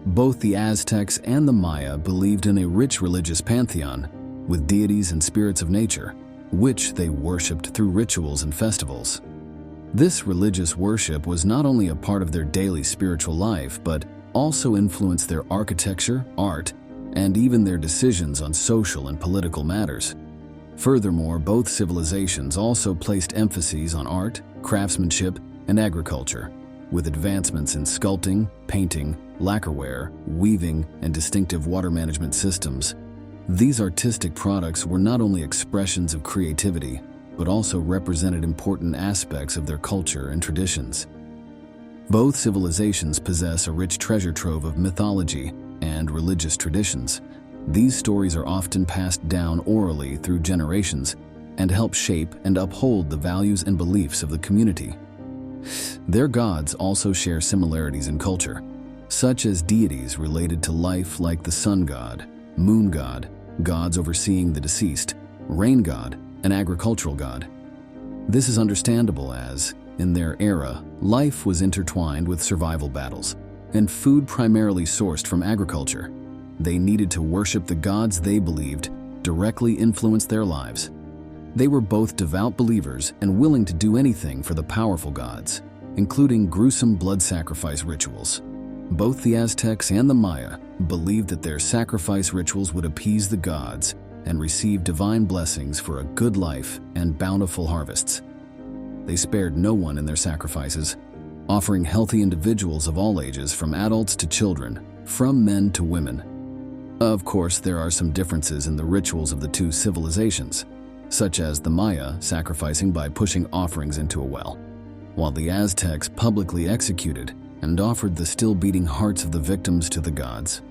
Both the Aztecs and the Maya believed in a rich religious pantheon, with deities and spirits of nature, which they worshipped through rituals and festivals. This religious worship was not only a part of their daily spiritual life, but also influenced their architecture, art, and even their decisions on social and political matters. Furthermore, both civilizations also placed emphases on art, craftsmanship, and agriculture, with advancements in sculpting, painting, lacquerware, weaving, and distinctive water management systems. These artistic products were not only expressions of creativity, but also represented important aspects of their culture and traditions. Both civilizations possess a rich treasure trove of mythology and religious traditions. These stories are often passed down orally through generations and help shape and uphold the values and beliefs of the community. Their gods also share similarities in culture, such as deities related to life like the sun god, moon god, gods overseeing the deceased, rain god, and agricultural god. This is understandable as, in their era, life was intertwined with survival battles, and food primarily sourced from agriculture. They needed to worship the gods they believed directly influenced their lives. They were both devout believers and willing to do anything for the powerful gods, including gruesome blood sacrifice rituals. Both the Aztecs and the Maya believed that their sacrifice rituals would appease the gods and receive divine blessings for a good life and bountiful harvests. They spared no one in their sacrifices, offering healthy individuals of all ages, from adults to children, from men to women. Of course, there are some differences in the rituals of the two civilizations, such as the Maya sacrificing by pushing offerings into a well, while the Aztecs publicly executed and offered the still-beating hearts of the victims to the gods.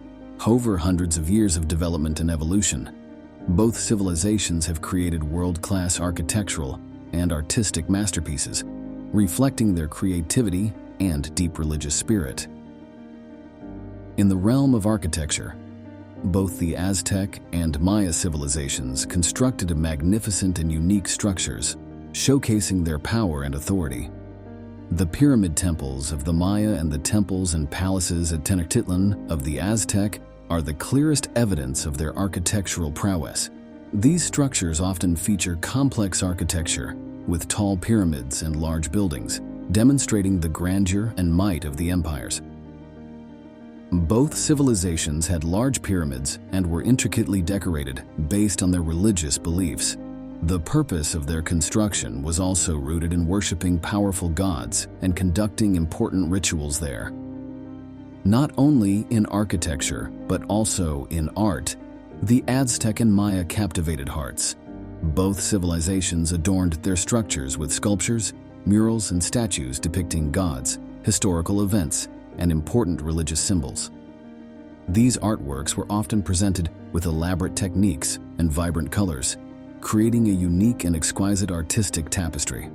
Over hundreds of years of development and evolution, both civilizations have created world-class architectural and artistic masterpieces, reflecting their creativity and deep religious spirit. In the realm of architecture, both the Aztec and Maya civilizations constructed magnificent and unique structures, showcasing their power and authority. The pyramid temples of the Maya and the temples and palaces at Tenochtitlan of the Aztec are the clearest evidence of their architectural prowess. These structures often feature complex architecture, with tall pyramids and large buildings, demonstrating the grandeur and might of the empires. Both civilizations had large pyramids and were intricately decorated based on their religious beliefs. The purpose of their construction was also rooted in worshiping powerful gods and conducting important rituals there. Not only in architecture, but also in art, the Aztec and Maya captivated hearts. Both civilizations adorned their structures with sculptures, murals, and statues depicting gods, historical events, and important religious symbols. These artworks were often presented with elaborate techniques and vibrant colors, creating a unique and exquisite artistic tapestry.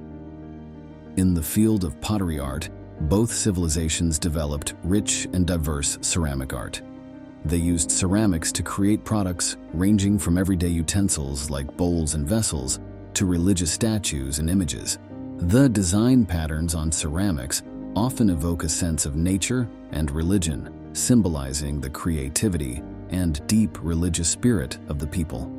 In the field of pottery art, both civilizations developed rich and diverse ceramic art. They used ceramics to create products ranging from everyday utensils like bowls and vessels to religious statues and images. The design patterns on ceramics often evoke a sense of nature and religion, symbolizing the creativity and deep religious spirit of the people.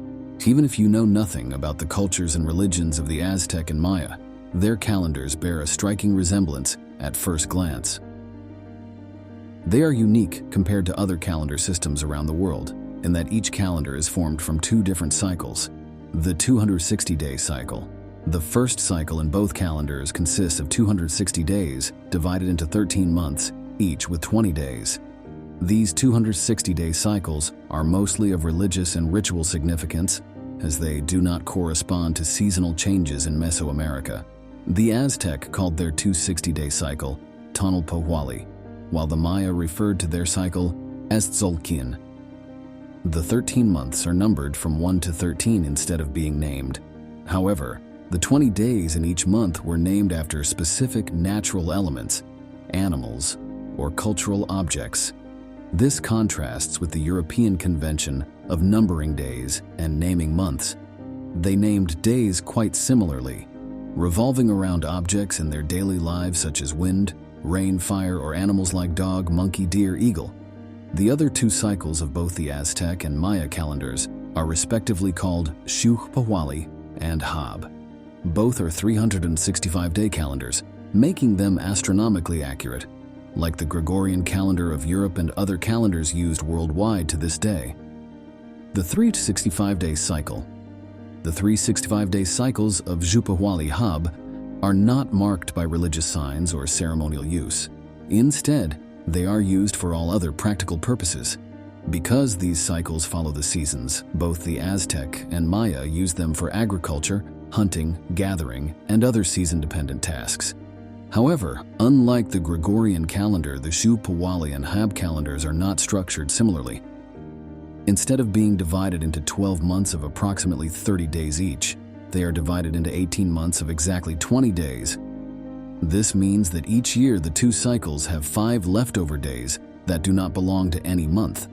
Even if you know nothing about the cultures and religions of the Aztec and Maya, their calendars bear a striking resemblance at first glance. They are unique compared to other calendar systems around the world, in that each calendar is formed from two different cycles. The 260-day cycle. The first cycle in both calendars consists of 260 days divided into 13 months, each with 20 days. These 260-day cycles are mostly of religious and ritual significance, as they do not correspond to seasonal changes in Mesoamerica. The Aztec called their 260-day cycle Tonalpohualli, while the Maya referred to their cycle Estzolkin. The 13 months are numbered from 1 to 13 instead of being named. However, the 20 days in each month were named after specific natural elements, animals, or cultural objects. This contrasts with the European convention of numbering days and naming months. They named days quite similarly, revolving around objects in their daily lives such as wind, rain, fire, or animals like dog, monkey, deer, eagle. The other two cycles of both the Aztec and Maya calendars are respectively called Xiuhpohualli and Hab. Both are 365-day calendars, making them astronomically accurate, like the Gregorian calendar of Europe and other calendars used worldwide to this day. The 365-day cycle. The 365-day cycles of Xiuhpohualli Hab are not marked by religious signs or ceremonial use. Instead, they are used for all other practical purposes. Because these cycles follow the seasons, both the Aztec and Maya use them for agriculture, hunting, gathering, and other season-dependent tasks. However, unlike the Gregorian calendar, the Xiuhpohualli and Hab calendars are not structured similarly. Instead of being divided into 12 months of approximately 30 days each, they are divided into 18 months of exactly 20 days. This means that each year the two cycles have 5 leftover days that do not belong to any month.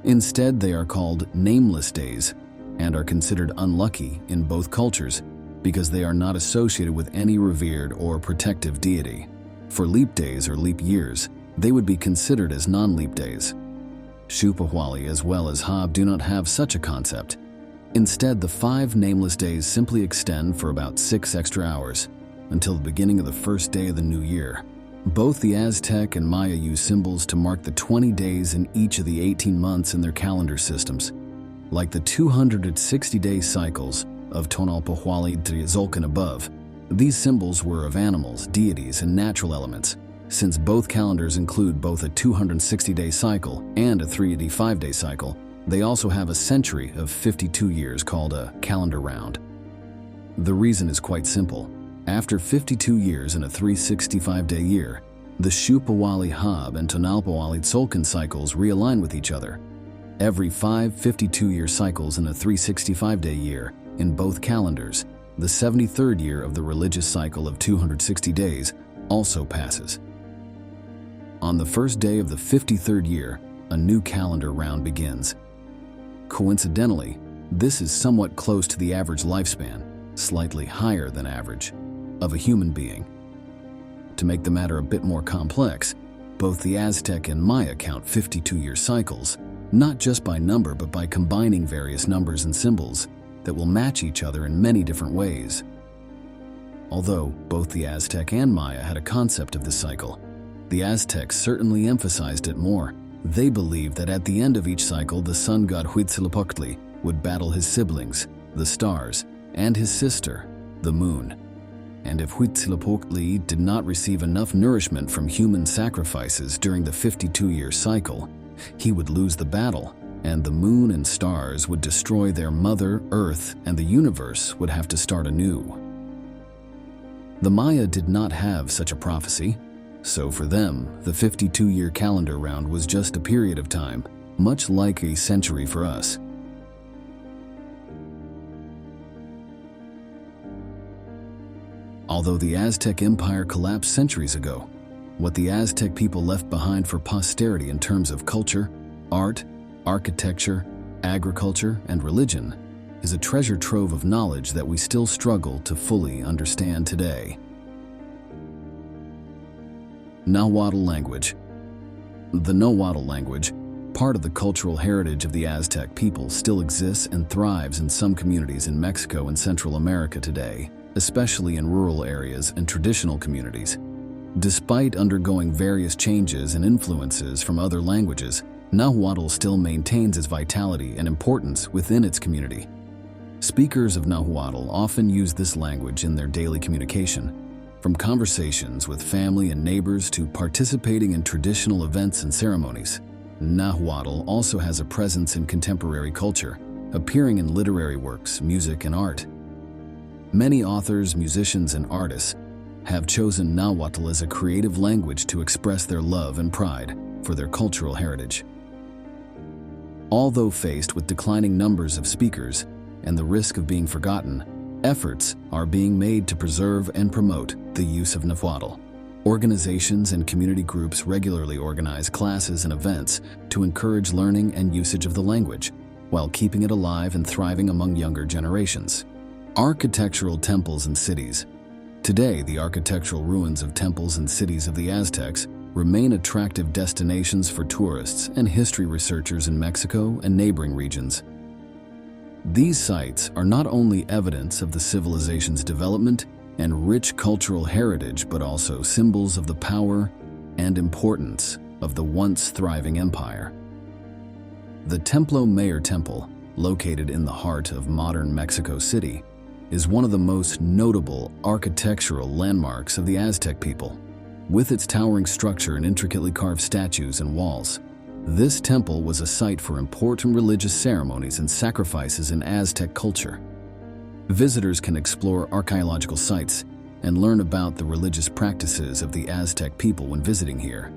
Instead, they are called nameless days and are considered unlucky in both cultures because they are not associated with any revered or protective deity. For leap days or leap years, they would be considered as non-leap days. Xiuhpohualli as well as Hab do not have such a concept. Instead, the 5 nameless days simply extend for about 6 extra hours until the beginning of the first day of the new year. Both the Aztec and Maya use symbols to mark the 20 days in each of the 18 months in their calendar systems. Like the 260-day cycles of Tonalpohualli, Tlazolk, and above, these symbols were of animals, deities, and natural elements. Since both calendars include both a 260-day cycle and a 385-day cycle, they also have a century of 52 years called a calendar round. The reason is quite simple. After 52 years in a 365-day year, the Xiuhpohualli Hab and Tonalpohualli Tzolk'in cycles realign with each other. Every 5 52-year cycles in a 365-day year in both calendars, the 73rd year of the religious cycle of 260 days also passes. On the first day of the 53rd year, a new calendar round begins. Coincidentally, this is somewhat close to the average lifespan, slightly higher than average, of a human being. To make the matter a bit more complex, both the Aztec and Maya count 52-year cycles, not just by number but by combining various numbers and symbols that will match each other in many different ways. Although both the Aztec and Maya had a concept of this cycle, the Aztecs certainly emphasized it more. They believed that at the end of each cycle, the sun god Huitzilopochtli would battle his siblings, the stars, and his sister, the moon. And if Huitzilopochtli did not receive enough nourishment from human sacrifices during the 52-year cycle, he would lose the battle, and the moon and stars would destroy their mother, Earth, and the universe would have to start anew. The Maya did not have such a prophecy, so for them, the 52-year calendar round was just a period of time, much like a century for us. Although the Aztec Empire collapsed centuries ago, what the Aztec people left behind for posterity in terms of culture, art, architecture, agriculture, and religion is a treasure trove of knowledge that we still struggle to fully understand today. Nahuatl language. The Nahuatl language, part of the cultural heritage of the Aztec people, still exists and thrives in some communities in Mexico and Central America today, especially in rural areas and traditional communities. Despite undergoing various changes and influences from other languages, Nahuatl still maintains its vitality and importance within its community. Speakers of Nahuatl often use this language in their daily communication, from conversations with family and neighbors to participating in traditional events and ceremonies. Nahuatl also has a presence in contemporary culture, appearing in literary works, music, and art. Many authors, musicians, and artists have chosen Nahuatl as a creative language to express their love and pride for their cultural heritage. Although faced with declining numbers of speakers and the risk of being forgotten, efforts are being made to preserve and promote the use of Nahuatl. Organizations and community groups regularly organize classes and events to encourage learning and usage of the language, while keeping it alive and thriving among younger generations. Architectural temples and cities. Today, the architectural ruins of temples and cities of the Aztecs remain attractive destinations for tourists and history researchers in Mexico and neighboring regions. These sites are not only evidence of the civilization's development and rich cultural heritage, but also symbols of the power and importance of the once thriving empire. The Templo Mayor Temple, located in the heart of modern Mexico City, is one of the most notable architectural landmarks of the Aztec people. With its towering structure and intricately carved statues and walls, this temple was a site for important religious ceremonies and sacrifices in Aztec culture. Visitors can explore archaeological sites and learn about the religious practices of the Aztec people when visiting here.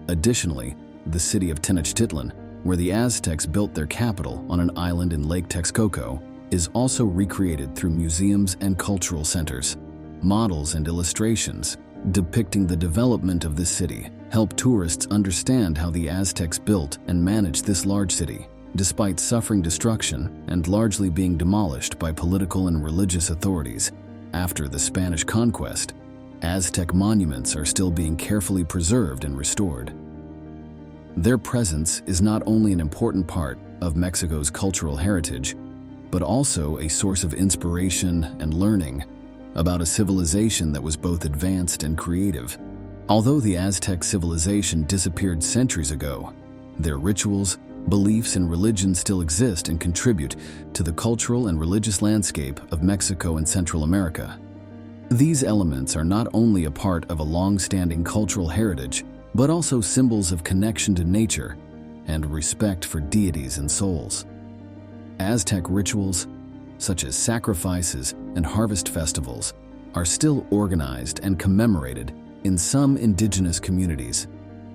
Additionally, the city of Tenochtitlán, where the Aztecs built their capital on an island in Lake Texcoco, is also recreated through museums and cultural centers. Models and illustrations depicting the development of this city help tourists understand how the Aztecs built and managed this large city. Despite suffering destruction and largely being demolished by political and religious authorities after the Spanish conquest, Aztec monuments are still being carefully preserved and restored. Their presence is not only an important part of Mexico's cultural heritage, but also a source of inspiration and learning about a civilization that was both advanced and creative. Although the Aztec civilization disappeared centuries ago, their rituals, beliefs, and religion still exist and contribute to the cultural and religious landscape of Mexico and Central America. These elements are not only a part of a long-standing cultural heritage, but also symbols of connection to nature and respect for deities and souls. Aztec rituals, such as sacrifices and harvest festivals, are still organized and commemorated in some indigenous communities.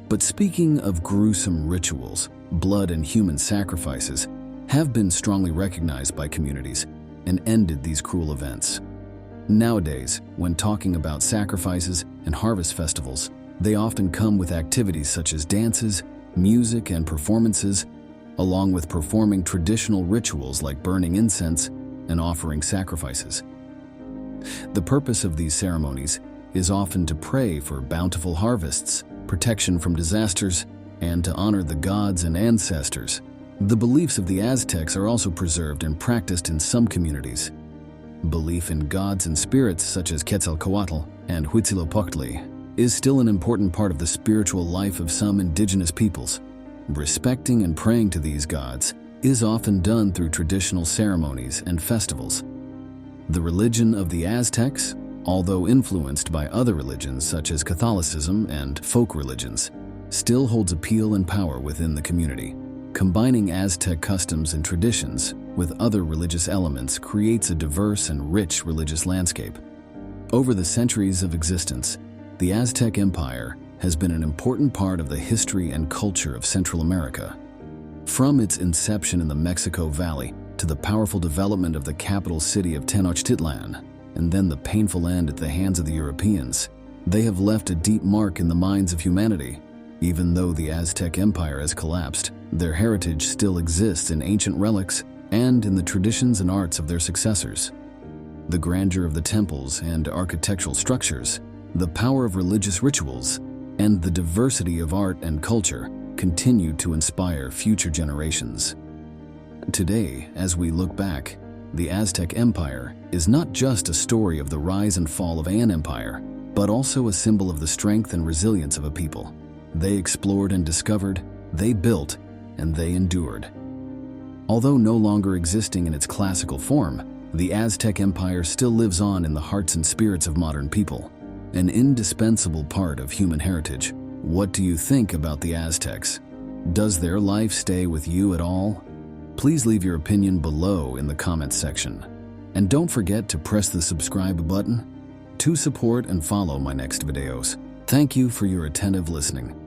But speaking of gruesome rituals, blood and human sacrifices have been strongly recognized by communities and ended these cruel events. Nowadays, when talking about sacrifices and harvest festivals, they often come with activities such as dances, music, and performances, along with performing traditional rituals like burning incense and offering sacrifices. The purpose of these ceremonies is often to pray for bountiful harvests, protection from disasters, and to honor the gods and ancestors. The beliefs of the Aztecs are also preserved and practiced in some communities. Belief in gods and spirits such as Quetzalcoatl and Huitzilopochtli is still an important part of the spiritual life of some indigenous peoples. Respecting and praying to these gods is often done through traditional ceremonies and festivals. The religion of the Aztecs, although influenced by other religions such as Catholicism and folk religions, still holds appeal and power within the community. Combining Aztec customs and traditions with other religious elements creates a diverse and rich religious landscape. Over the centuries of existence, the Aztec Empire has been an important part of the history and culture of Central America. From its inception in the Mexico Valley to the powerful development of the capital city of Tenochtitlan, and then the painful end at the hands of the Europeans, they have left a deep mark in the minds of humanity. Even though the Aztec Empire has collapsed, their heritage still exists in ancient relics and in the traditions and arts of their successors. The grandeur of the temples and architectural structures, the power of religious rituals, and the diversity of art and culture continue to inspire future generations. Today, as we look back, the Aztec Empire is not just a story of the rise and fall of an empire, but also a symbol of the strength and resilience of a people. They explored and discovered, they built, and they endured. Although no longer existing in its classical form, the Aztec Empire still lives on in the hearts and spirits of modern people, an indispensable part of human heritage. What do you think about the Aztecs? Does their life stay with you at all? Please leave your opinion below in the comments section. And don't forget to press the subscribe button to support and follow my next videos. Thank you for your attentive listening.